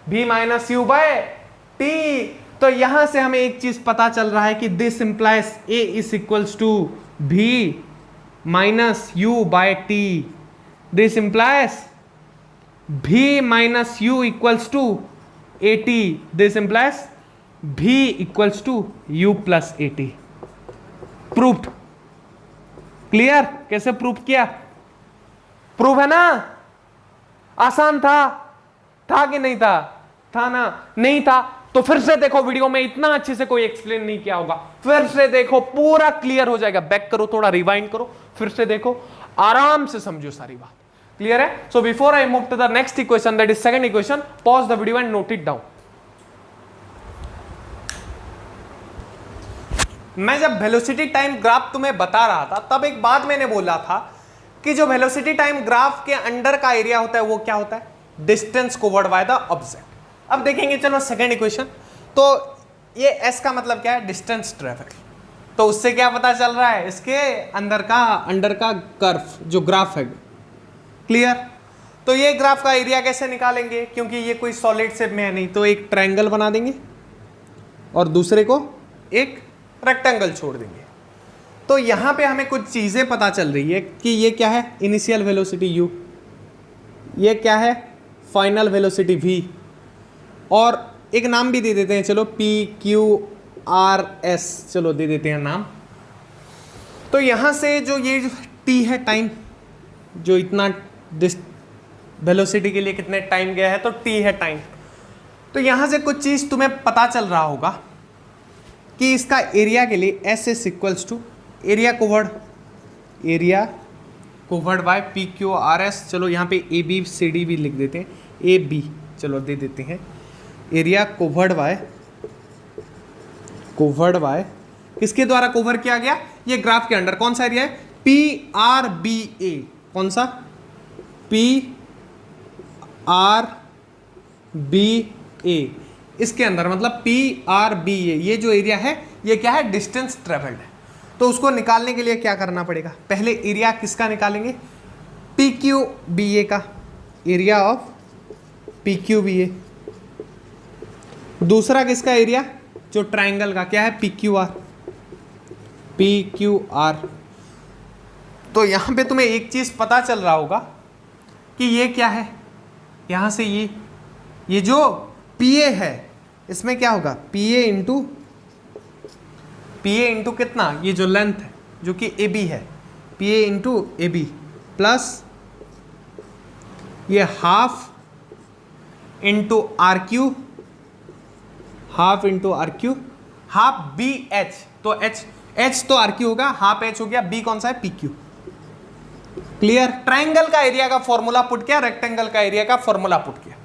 A: V minus U by T। तो यहां से हमें एक चीज पता चल रहा है कि this implies A is equals to V minus U by T, this implies V minus U equals to AT, this implies V equals to U plus AT। Proved, clear, कैसे प्रूव किया, प्रूव है ना, आसान था कि नहीं था, था ना, नहीं था तो फिर से देखो, वीडियो में इतना अच्छे से कोई एक्सप्लेन नहीं किया होगा, फिर से देखो पूरा क्लियर हो जाएगा, बैक करो, थोड़ा रिवाइंड करो, फिर से देखो, आराम से समझो सारी बात। क्लियर है? So before I move to the next equation, that is second equation, pause the video and note it down. मैं जब वेलोसिटी टाइम ग्राफ तुम्हें बता रहा था, तब एक बात मैंने बोला था कि जो वेलोसिटी टाइम ग्राफ के अंडर का एरिया होता है वो क्या होता है, distance covered by the object. अब देखेंगे, चलो सेकंड इक्वेशन, तो ये S का मतलब क्या है, डिस्टेंस ट्रेवल। तो उससे क्या पता चल रहा है, इसके अंदर का कर्व जो ग्राफ है। क्लियर? तो ये ग्राफ का एरिया कैसे निकालेंगे, क्योंकि ये कोई सॉलिड शेप में है नहीं, तो एक ट्रायंगल बना देंगे और दूसरे को एक रेक्टेंगल छोड़ देंगे। तो यहां पे हमें कुछ चीजें पता चल रही है कि ये क्या है, इनिशियल वेलोसिटी u, ये क्या है, फाइनल वेलोसिटी v, और एक नाम भी दे देते हैं, चलो PQRS, चलो दे देते हैं नाम। तो यहां से जो ये t है, टाइम, जो इतना वेलोसिटी के लिए कितने टाइम गया है, तो t है टाइम। तो यहां से कुछ चीज तुम्हें पता चल रहा होगा कि इसका एरिया के लिए S is equals to area covered by PQRS। चलो यहाँ पे ABCD भी लिख देते हैं, AB चलो दे देते हैं, एरिया कोवर्ड बाय किसके द्वारा कोवर किया गया, ये ग्राफ के अंडर कौन सा एरिया है, PRBA, कौन सा, PRBA, इसके अंदर, मतलब PRBA, ये जो एरिया है ये क्या है, डिस्टेंस ट्रेवल्ड है। तो उसको निकालने के लिए क्या करना पड़ेगा, पहले एरिया किसका निकालेंगे, PQBA का, एरिया ऑफ PQBA। दूसरा किसका एरिया, जो ट्रायंगल का, क्या है, PQR। तो यहां पे तुम्हें एक चीज पता चल रहा होगा कि ये क्या है, यहां से ये जो PA है इसमें क्या होगा, PA इंटू कितना, ये जो लेंथ है जो कि AB है, PA इंटू AB प्लस ये half into RQ, half into RQ, half BH, तो H तो RQ होगा, हाफ H हो गया, B कौन सा है, PQ। क्लियर। ट्रायंगल का एरिया का फॉर्मूला पुट किया, रेक्टेंगल का एरिया का फॉर्मूला पुट किया।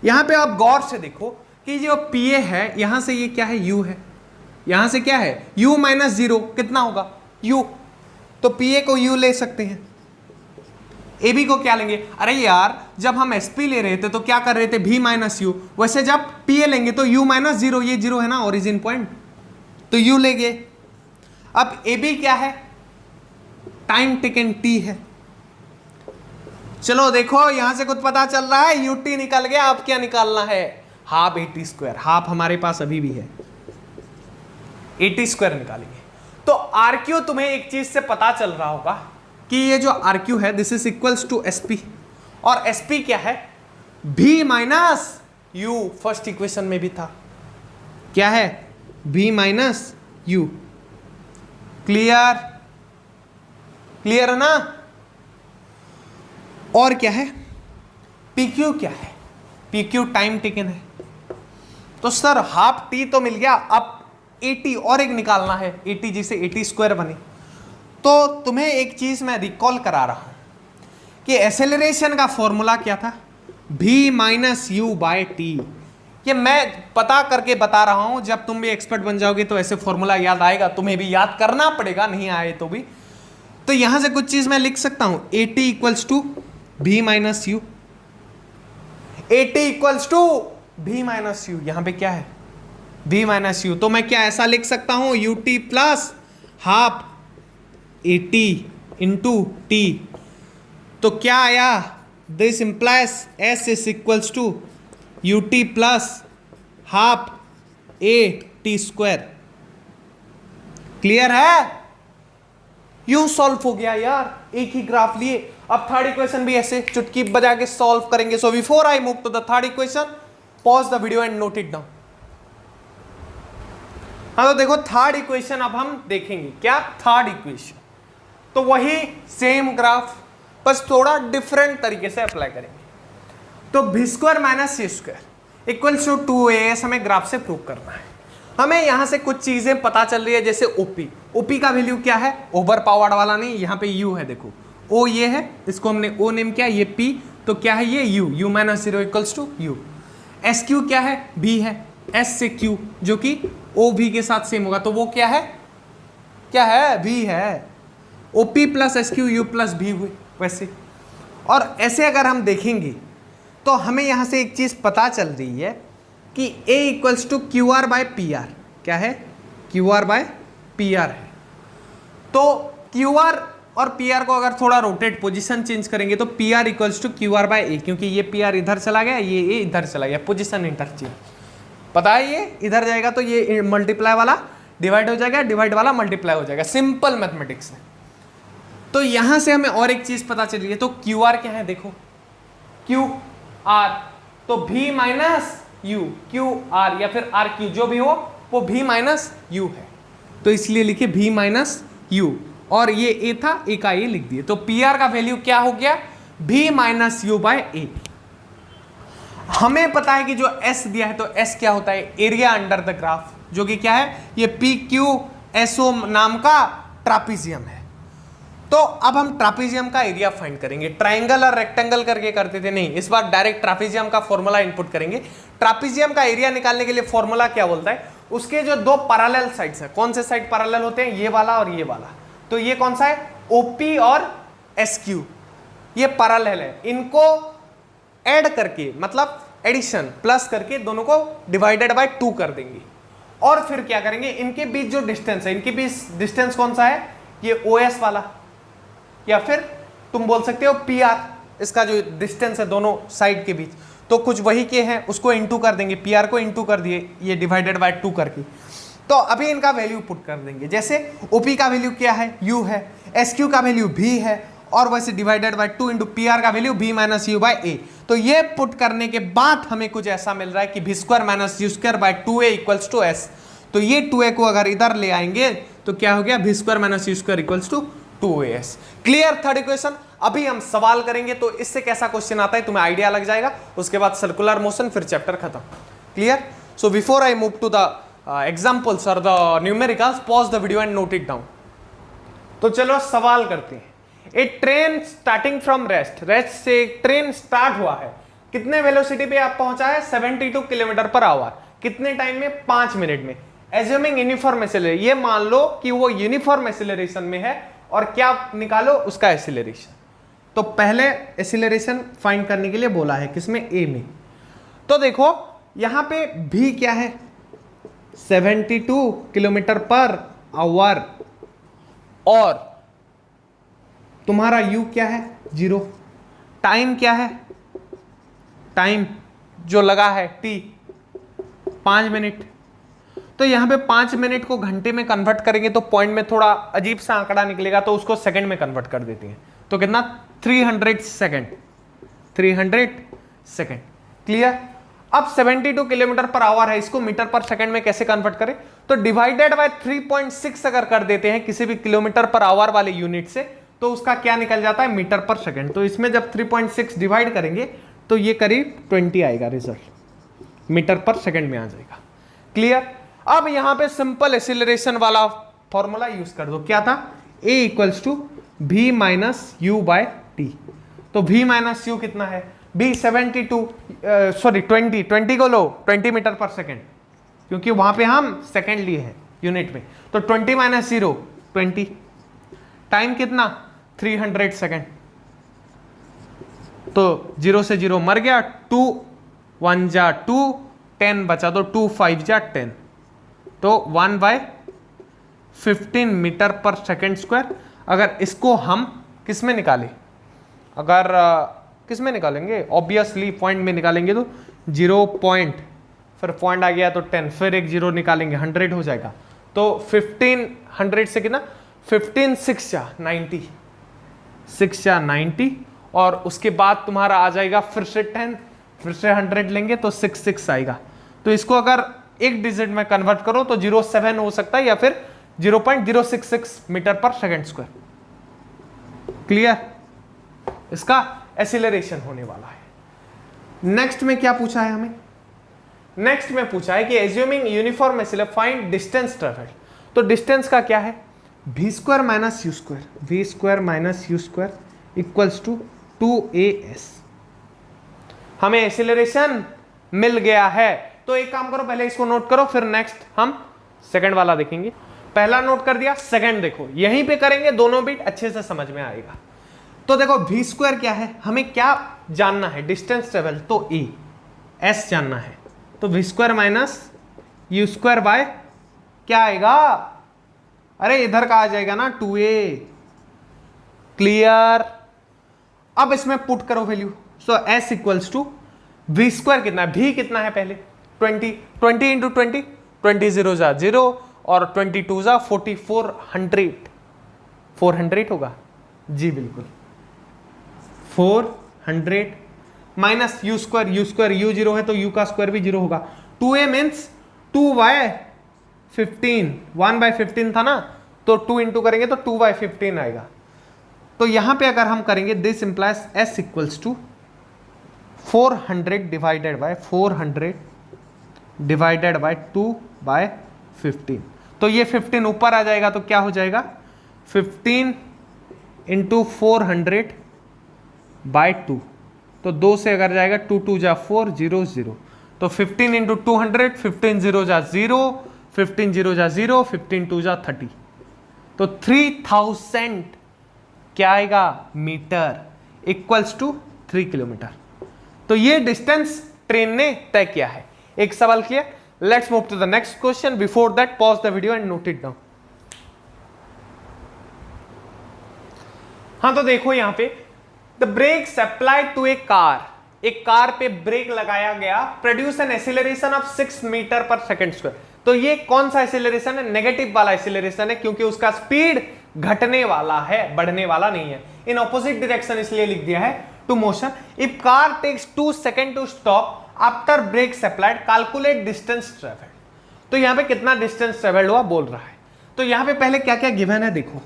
A: यहां पे आप गौर से देखो कि जो PA है यहां से ये क्या है, U है, यहां से क्या है U माइनस 0 कितना होगा, U, तो PA को U ले सकते हैं। AB को क्या लेंगे, अरे यार जब हम SP ले रहे थे तो क्या कर रहे थे, V माइनस U, वैसे जब PA लेंगे तो U माइनस 0, ये 0 है ना ओरिजिन पॉइंट, तो U लेंगे। अब AB क्या है, टाइम टेकन T है। चलो देखो यहां से कुछ पता चल रहा है, UT निकल गया, अब क्या निकालना है, हाफ AT², हाफ हमारे पास अभी भी है, AT² निकालेंगे। तो RQ तुम्हें एक चीज से पता चल रहा होगा कि ये जो RQ है this is equals to SP, और SP क्या है, V minus U, first equation में भी था, क्या है, V माइनस U। क्लियर है ना। और क्या है, PQ क्या है, PQ टाइम टेकन है। तो सर हाफ T तो मिल गया, अब AT और एक निकालना है, AT जिसे AT² बने। तो तुम्हें एक चीज मैं रिकॉल करा रहा हूं कि एक्सेलरेशन का फॉर्मूला क्या था, V minus U by T। ये मैं पता करके बता रहा हूं, जब तुम भी एक्सपर्ट बन जाओगे तो ऐसे फॉर्मूला याद आएगा, तुम्हें भी याद करना पड़ेगा, नहीं आए तो भी। तो यहां से कुछ चीज मैं लिख सकता हूं, AT equals to V minus U, AT equals to V minus U, यहां पे क्या है, V माइनस U, तो मैं क्या ऐसा लिख सकता हूं, UT plus half AT into T। तो क्या आया, this implies S is equals to UT plus half AT²। Clear है, यूं सॉल्व हो गया यार, एक ही ग्राफ लिए। अब थर्ड इक्वेशन भी ऐसे चुटकी बजा के सॉल्व करेंगे। So before I move to the third equation, pause the video and note it down. हाँ तो देखो थर्ड इक्वेशन अब हम देखेंगे, क्या थर्ड इक्वेशन, तो वही सेम ग्राफ बस थोड़ा डिफरेंट तरीके से अप्लाई करेंगे। तो V² minus C² equals to 2AS हमें ग्राफ से प्रूव करना है। हमें यहां से कुछ चीजें पता चल रही है, जैसे OP का वैल्यू क्या है, ओवर पावर्ड वाला नहीं, यहां पे U है, देखो O ये है, इसको हमने O नेम किया, ये P, तो क्या है ये U minus 0 equals to U। SQ क्या है, B है, S से Q जो कि OV के साथ सेम होगा, तो वो क्या है V है, OP plus SQ U plus V हुए वैसे। और ऐसे अगर हम देखेंगे तो हमें यहां से एक चीज पता चल रही है कि A equals to QR by PR, क्या है, QR बाय PR है। तो QR और PR को अगर थोड़ा रोटेट पोजीशन चेंज करेंगे तो PR equals to QR by A, क्योंकि ये PR इधर चला गया, ये A इधर चला गया, पोजीशन इंटरचेंज। पता है ये इधर जाएगा तो ये मल्टीप्लाई वाला डिवाइड हो जाएगा, डिवाइड वाला मल्टीप्लाई हो जाएगा, सिंपल मैथमेटिक्स है। तो यहां से हमें और एक चीज पता चल रही है, तो QR क्या है, देखो QR, तो V माइनस U, QR या फिर RQ जो भी हो वो V माइनस U है, तो इसलिए लिखे V माइनस U, और ये A था, A का A लिख दिए। तो PR का वैल्यू क्या हो गया, V minus U by A। हमें पता है कि जो S दिया है तो S क्या होता है, एरिया अंडर द ग्राफ, जो कि क्या है, ये PQSO नाम का ट्रापीजियम है। तो अब हम ट्रापीजियम का एरिया फाइंड करेंगे, ट्रायंगल और रेक्टेंगल करके करते थे, नहीं इस बार डायरेक्ट ट्रापीजियम का फॉर्मूला इनपुट करेंगे। ट्रापीजियम का एरिया निकालने के लिए फॉर्मूला क्या बोलता है, उसके जो दो पैरेलल साइड्स है, कौन से साइड पैरेलल होते हैं, ये वाला और ये वाला, तो ये कौन सा है, OP और SQ, ये पैरेलल है, इनको ऐड करके मतलब एडिशन प्लस करके दोनों को डिवाइडेड बाय 2 कर देंगे, और फिर क्या करेंगे, इनके बीच जो डिस्टेंस है, इनके बीच डिस्टेंस कौन सा है, ये OS वाला, या फिर तुम बोल सकते हो PR, इसका जो डिस्टेंस है दोनों साइड के बीच, तो कुछ वही के हैं, उसको इंटू कर देंगे, PR को इंटू कर दिए ये डिवाइडेड बाय 2 करके। तो अभी इनका वैल्यू पुट कर देंगे, जैसे OP का वैल्यू क्या है, U है, SQ का वैल्यू V है, और वैसे divided by 2 into P R का value v minus you by A. तो ये पुट करने के बाद हमें कुछ ऐसा मिल रहा है कि v square minus u square by 2a equals to s. तो ये 2a को अगर इधर ले आएंगे तो क्या हो गया, v square minus u square equals to 2as। Clear third equation. अभी हम सवाल करेंगे तो इससे कैसा क्वेश्चन आता है तुम्हें आइडिया लग जाएगा, उसके बाद सर्कुलर मोशन, फिर चैप्टर खत्म। Clear. So before I move to the examples और the numericals, pause the video and note it down. तो चलो सवाल करते हैं। A train starting from rest से एक ट्रेन स्टार्ट हुआ है, कितने वेलोसिटी पे आप पहुंचा है, 72 किलोमीटर पर आवर, कितने टाइम में, 5 मिनट में। एज्यूमिंग यूनिफॉर्म एक्सेलरेशन, ये मान लो कि वो यूनिफॉर्म एक्सेलरेशन में है और क्या निकालो, उसका एक्सेलरेशन। तो पहले एक्सेलरेशन फाइंड करने के लिए बोला है, किसमें, ए में। तो देखो यहां पे भी क्या है, 72 किलोमीटर पर आवर, और तुम्हारा u क्या है, 0। टाइम क्या है, टाइम जो लगा है t 5 मिनट। तो यहां पे 5 मिनट को घंटे में कन्वर्ट करेंगे तो पॉइंट में थोड़ा अजीब सा आंकड़ा निकलेगा, तो उसको सेकंड में कन्वर्ट कर देते हैं। तो कितना, 300 सेकंड, 300 सेकंड। क्लियर। अब 72 किलोमीटर पर आवर है, इसको मीटर पर सेकंड में कैसे कन्वर्ट करें, तो डिवाइडेड बाय 3.6 अगर कर देते हैं किसी भी किलोमीटर पर आवर वाले यूनिट से, तो उसका क्या निकल जाता है, मीटर पर सेकंड। तो इसमें जब 3.6 डिवाइड करेंगे तो ये करीब 20 आएगा, रिजल्ट मीटर पर सेकंड में आ जाएगा। क्लियर। अब यहां पे सिंपल एक्सीलरेशन वाला फॉर्मूला यूज कर दो, क्या था, a equals to v minus you by t. तो v माइनस यू कितना है, v 20 को लो, 20 मीटर पर सेकंड, क्योंकि वहां पे हम सेकंड लिए हैं यूनिट में। तो 20 माइनस 0 20, टाइम कितना, 300 सेकंड। तो 0 से 0 मर गया, 2 1 जा 2, 10 बचा, तो 2 5 जा 10, तो 1/15 मीटर पर सेकंड स्क्वायर। अगर इसको हम किस में निकालें, अगर किस में निकालेंगे, ऑब्वियसली पॉइंट में निकालेंगे, तो 0 पॉइंट, फिर पॉइंट आ गया तो 10, फिर एक 0 निकालेंगे, 100 हो जाएगा। तो 1500 से कितना, 15 6 जा 90, 6 जा 90, और उसके बाद तुम्हारा आ जाएगा फिर से 10, फिर से 100 लेंगे तो 6 आएगा। तो इसको अगर एक डिजिट में कन्वर्ट करो तो 07 हो सकता है, या फिर 0.066 metre per second square. Clear. इसका एक्सीलरेशन होने वाला है। नेक्स्ट में क्या पूछा है हमें, नेक्स्ट में पूछा है कि assuming uniform acceleration find distance travelled. तो डिस्टेंस का क्या है, v square minus u square, v square minus u square equals to 2as। हमें एक्सीलरेशन मिल गया है। तो एक काम करो, पहले इसको नोट करो, फिर नेक्स्ट हम सेकंड वाला देखेंगे। पहला नोट कर दिया, सेकंड देखो यहीं पे करेंगे, दोनों बीट अच्छे से समझ में आएगा। तो देखो v स्क्वायर क्या है, हमें क्या जानना है, डिस्टेंस ट्रेवल, तो a s जानना है। तो v square minus u square bye क्या आएगा, अरे इधर का आ जाएगा ना, 2a। क्लियर। अब इसमें पुट करो value, so s equals to v square कितना है, v कितना है पहले, 20, 20 इंटू 20, 20 0 जा 0, और 22 जा 4400, 400 होगा जी, बिल्कुल 400 माइनस यू स्क्वायर, यू 0 है तो u का स्क्वायर भी 0 होगा। 2a मीन्स 2/15, 1/15 था ना, तो 2 इंटू करेंगे तो 2/15 आएगा। तो यहां पे अगर हम करेंगे, this implies s equals to 400 divided by 400 divided by 2/15। तो ये 15 ऊपर आ जाएगा, तो क्या हो जाएगा, 15 इंटू 400 बाय 2, तो 2 से अगर जाएगा 2 2 जा 4, 0 0, तो 15 इंटू 200, 15 0 जा 0, 15 0 जा 0, 15 2 जा 30, तो 3000 क्या आएगा, मीटर, इक्वल्स टू 3 किलोमीटर। तो ये डिस्टेंस ट्रेन ने तय किया है। एक सवाल clear. Let's move to the next question. Before that pause the video and note it down. हाँ, तो देखो यहां पे the brakes applied to a car, एक कार पे ब्रेक लगाया गया, produce an acceleration of 6 metre per second square. तो ये कौन सा एक्सीलरेशन है, नेगेटिव वाला एक्सीलरेशन है, क्योंकि उसका स्पीड घटने वाला है, बढ़ने वाला नहीं है। इन ऑपोजिट डायरेक्शन इसलिए लिख दिया है to motion. If car takes 2 second to stop after brakes applied calculate distance travelled. तो यहां पे कितना डिस्टेंस ट्रेवल्ड हुआ बोल रहा है। तो यहां पे पहले क्या क्या गिवन है, देखो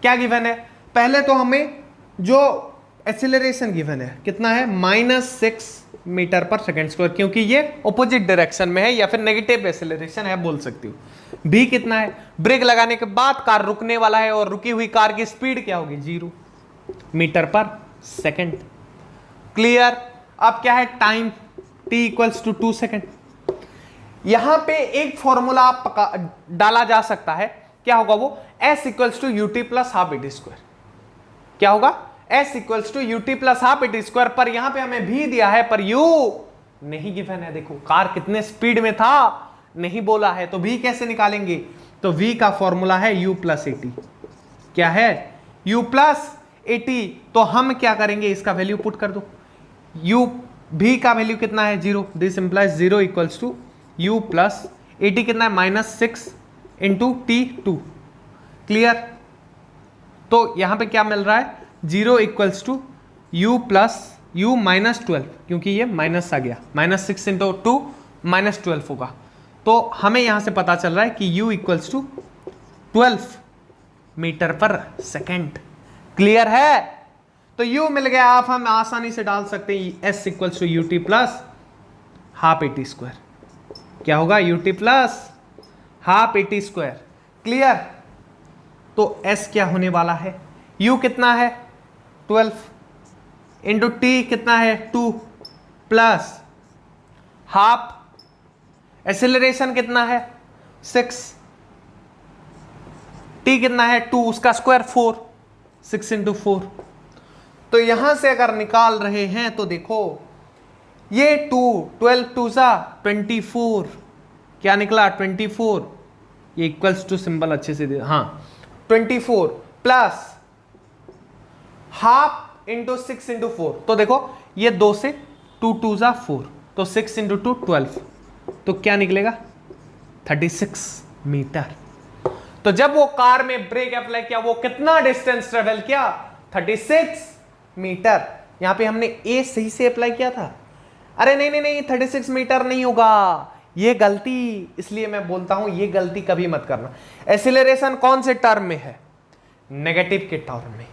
A: क्या गिवन है। पहले तो हमें जो एक्सीलरेशन गिवन है कितना है, -6 मीटर पर सेकेंड स्क्वायर, क्योंकि ये ऑपोजिट डायरेक्शन में है या फिर नेगेटिव एक्सीलरेशन है बोल सकती हूँ। भी कितना है, ब्रेक लगाने के बाद कार रुकने वाला है और रुकी हुई कार की स्पीड क्या होगी 0 मीटर पर सेकेंड। क्लियर। अब क्या है, time t equals to 2 second. यहां पे एक फॉर्मूला डाला जा सकता है, क्या होगा वो, s equals to ut plus half a t square. क्या होगा, s equals to ut plus half a t square. पर यहां पे हमें भी दिया है पर u नहीं गिवन है। देखो कार कितने स्पीड में था नहीं बोला है, तो v कैसे निकालेंगे, तो v का फॉर्मूला है u प्लस एटी। क्या है, u प्लस एटी। तो हम क्या करेंगे, इसका वैल्यू पुट कर दो। u v का वैल्यू कितना है 0, this implies 0 equals to u plus a t कितना है -6 इंटू t2। क्लियर। तो यहां पे क्या मिल रहा है 0 equals to u plus u -12, क्योंकि ये माइनस आ गया, -6 इंटू 2 -12 होगा। तो हमें यहां से पता चल रहा है कि u इक्वल्स टू 12 मीटर पर सेकेंड। क्लियर है। तो u मिल गया। आप हम आसानी से डाल सकते हैं s equals to ut plus half a t square. क्या होगा, ut plus half a t square. Clear. तो s क्या होने वाला है, u कितना है 12 इंटू t कितना है 2 प्लस हाफ, एक्सेलरेशन कितना है 6, t कितना है 2, उसका स्क्वायर 4, 6 इंटू 4। तो यहां से अगर निकाल रहे हैं तो देखो ये 2 12 2 सा 24, क्या निकला 24, ये इक्वल्स टू सिंबल अच्छे से दे, हाँ 24 प्लस हाफ इंटू 6 इंटू 4। तो देखो ये 2 से 2 2 सा 4, तो 6 इंटू 2 12, तो क्या निकलेगा 36 मीटर। तो जब वो कार में ब्रेक अप्लाई किया वो कितना डिस्टेंस ट्रेवल किया 36 मीटर। यहां पे हमने ए सही से अप्लाई किया था, अरे नहीं नहीं नहीं 36 मीटर नहीं होगा, ये गलती, इसलिए मैं बोलता हूं ये गलती कभी मत करना। एक्सीलरेशन कौन से टर्म में है, नेगेटिव के टर्म में।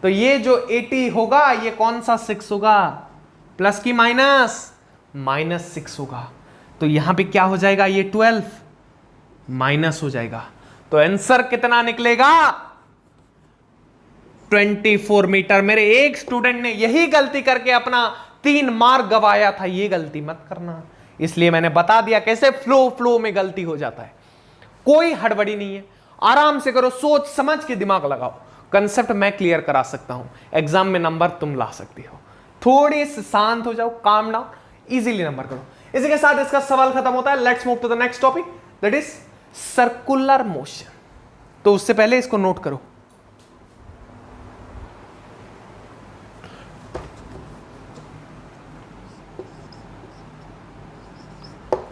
A: तो ये जो 80 होगा ये कौन सा 6 होगा, प्लस की -6 होगा। तो यहां पे क्या हो जाएगा, ये 12 माइनस हो जाएगा। तो आंसर कितना निकलेगा 24 मीटर। मेरे एक स्टूडेंट ने यही गलती करके अपना 3 मार्क गवाया था, ये गलती मत करना। इसलिए मैंने बता दिया कैसे फ्लो में गलती हो जाता है। कोई हड़बड़ी नहीं है, आराम से करो, सोच समझ के दिमाग लगाओ। कंसेप्ट मैं क्लियर करा सकता हूं, एग्जाम में नंबर तुम ला सकती हो। थोड़ी सी शांत हो जाओ, काम डाउन, इजीली नंबर करो। इसी के साथ इसका सवाल खत्म होता है। Let's move to the next topic, that is circular motion. तो उससे पहले इसको नोट करो।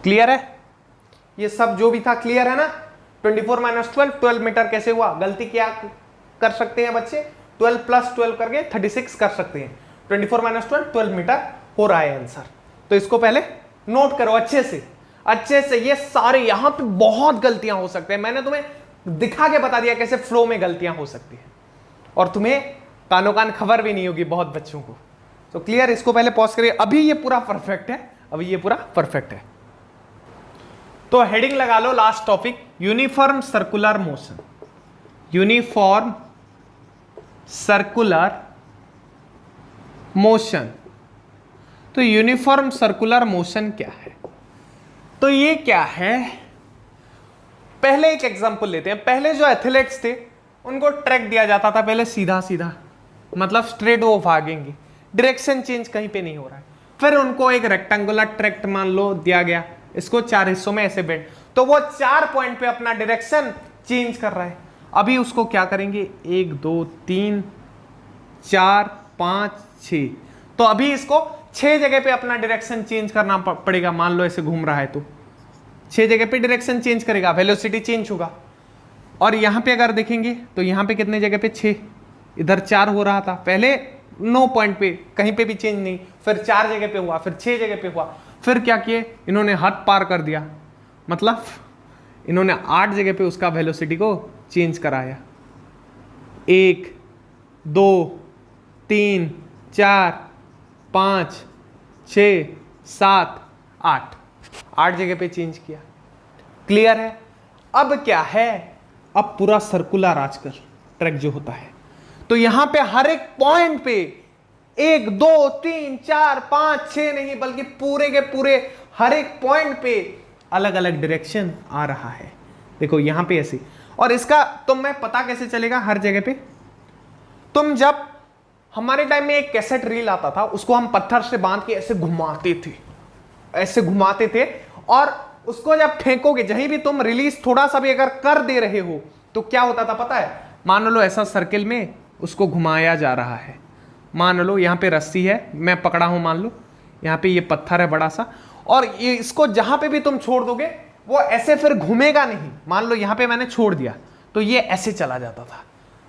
A: क्लियर है, ये सब जो भी था क्लियर है ना। 24 - 12 12 मीटर कैसे हुआ, गलती क्या कर सकते हैं बच्चे, 12 + 12 करके 36 कर सकते हैं। 24 - 12 12 मीटर हो रहा है आंसर। तो इसको पहले नोट करो अच्छे से। ये सारे यहां पे बहुत गलतियां हो सकते हैं, मैंने तुम्हें दिखा के बता दिया कैसे फ्लो में गलतियां हो सकती हैं, और तुम्हें कानो कान खबर भी नहीं होगी बहुत बच्चों को। तो क्लियर, इसको पहले पॉज करिए। अभी ये पूरा परफेक्ट है, अभी ये पूरा परफेक्ट है। तो हेडिंग लगा लो, last topic, uniform circular motion. Uniform circular motion. तो यूनिफॉर्म सर्कुलर मोशन क्या है, तो ये क्या है, पहले एक एग्जांपल लेते हैं। पहले जो एथलीट्स थे उनको ट्रैक दिया जाता था पहले सीधा सीधा, मतलब स्ट्रेट वो भागेंगे, डायरेक्शन चेंज कहीं पे नहीं हो रहा है। फिर उनको एक रेक्टेंगुलर ट्रैक मान लो दिया गया, इसको 4 हिस्सों में ऐसे बेंड, तो वो 4 पॉइंट पे अपना डायरेक्शन चेंज कर रहा है। अभी उसको क्या करेंगे, 1 2 3 4 5 6, तो अभी इसको 6 जगह पे अपना डायरेक्शन चेंज करना पड़ेगा। मान लो ऐसे घूम रहा है तो 6 जगह पे डायरेक्शन चेंज करेगा, वेलोसिटी चेंज होगा। और यहां पे अगर देखेंगे तो यहां पे कितने जगह पे 6, इधर 4 हो रहा था पहले, 9 पॉइंट पे कहीं पे भी चेंज नहीं, फिर 4 जगह पे हुआ, फिर 6 जगह पे हुआ, फिर क्या किए इन्होंने हद पार कर दिया, मतलब इन्होंने 8 जगह पे उसका वेलोसिटी को चेंज कराया। 1 2 3 4 5 6 7 8 जगह पे चेंज किया। क्लियर है? अब क्या है, अब पूरा सर्कुलर आजकल ट्रैक जो होता है, तो यहां पे हर एक पॉइंट पे 1 2 3 4 5 6 नहीं बल्कि पूरे के पूरे हर एक पॉइंट पे अलग अलग डायरेक्शन आ रहा है। देखो यहां पे ऐसे, और इसका तुम्हें पता कैसे चलेगा हर जगह पे, तुम जब हमारे टाइम में एक कैसेट रील आता था उसको हम पत्थर से बांध के ऐसे घुमाते थे, ऐसे घुमाते थे, और उसको जब फेंकोगे जहीं भी तुम रिलीज थोड़ा सा भी अगर कर दे रहे हो तो क्या होता था पता है, मान लो ऐसा सर्किल में उसको घुमाया जा रहा है, मान लो यहाँ पे रस्सी है मैं पकड़ा हूं, मान लो यहाँ पे ये पत्थर है बड़ा सा, और ये इसको जहां पे भी तुम छोड़ दोगे वो ऐसे फिर घूमेगा नहीं, मान लो यहाँ पे मैंने छोड़ दिया तो ये ऐसे चला जाता था।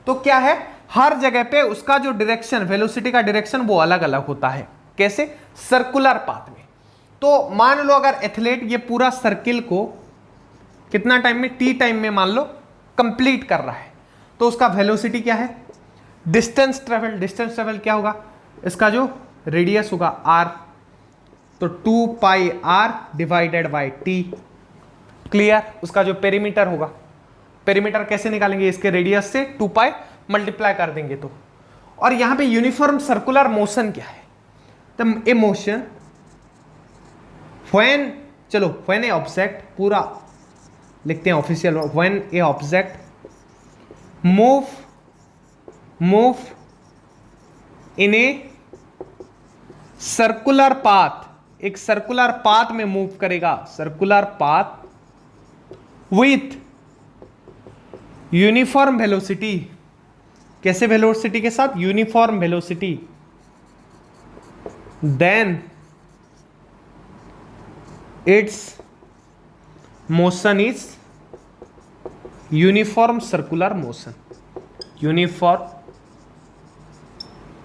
A: तो क्या है, हर जगह पे उसका जो डायरेक्शन, वेलोसिटी का डायरेक्शन वो अलग अलग होता है। कैसे? सर्कुलर पाथ में। तो मान लो अगर एथलीट ये पूरा सर्किल को कितना टाइम में, टी टाइम में मान लो कंप्लीट कर रहा है, तो उसका वेलोसिटी क्या है, डिस्टेंस ट्रेवल क्या होगा, इसका जो रेडियस होगा r, तो 2 पाई r divided by t। Clear? उसका जो पेरीमीटर होगा, पेरीमीटर कैसे निकालेंगे, इसके रेडियस से 2 पाई मल्टीप्लाई कर देंगे तो। और यहां पे यूनिफॉर्म सर्कुलर मोशन क्या है, तो ए मोशन व्हेन, चलो व्हेन ए ऑब्जेक्ट, पूरा लिखते हैं official, when a object move in a circular path, एक सर्कुलर पाथ में मूव करेगा, circular path with uniform velocity. कैसे वेलोसिटी के साथ, uniform velocity, then it's motion is uniform circular motion, uniform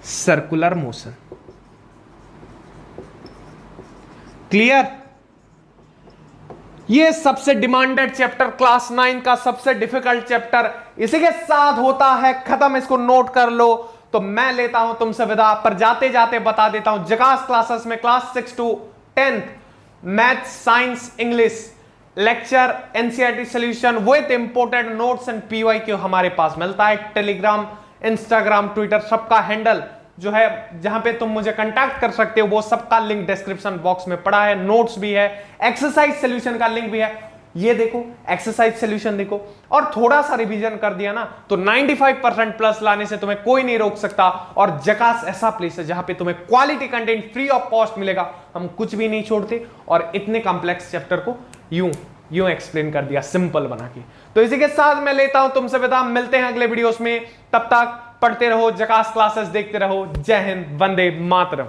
A: circular motion. Clear? ये सबसे demanded chapter, class 9 का सबसे डिफिकल्ट चैप्टर इसी के साथ होता है खत्म। इसको नोट कर लो। तो मैं लेता हूं तुमसे विदा, पर जाते जाते बता देता हूं जकास क्लासेस में class 6 to 10 math, science, English lecture, NCERT solution with imported notes and PYQ हमारे पास मिलता है। टेलीग्राम, इंस्टाग्राम, ट्विटर सबका हैंडल जो है, जहां पे तुम मुझे कांटेक्ट कर सकते हो, वो सबका लिंक डिस्क्रिप्शन बॉक्स में पड़ा है। नोट्स भी है, एक्सरसाइज सॉल्यूशन का लिंक भी है। ये देखो एक्सरसाइज सॉल्यूशन देखो, और थोड़ा सा रिवीजन कर दिया ना तो 95% प्लस लाने से तुम्हें कोई नहीं रोक सकता। और जकास ऐसा प्लेस है जहां पे तुम्हें quality content free of cost मिलेगा। हम कुछ भी नहीं छोड़ते, और इतने कॉम्प्लेक्स चैप्टर को यूं एक्सप्लेन कर दिया सिंपल बना के। तो इसी के साथ मैं लेता हूं तुमसे विदा, मिलते हैं अगले वीडियोस में। तब तक पढ़ते रहो, जकास क्लासेस देखते रहो। जय हिंद, वंदे मातरम।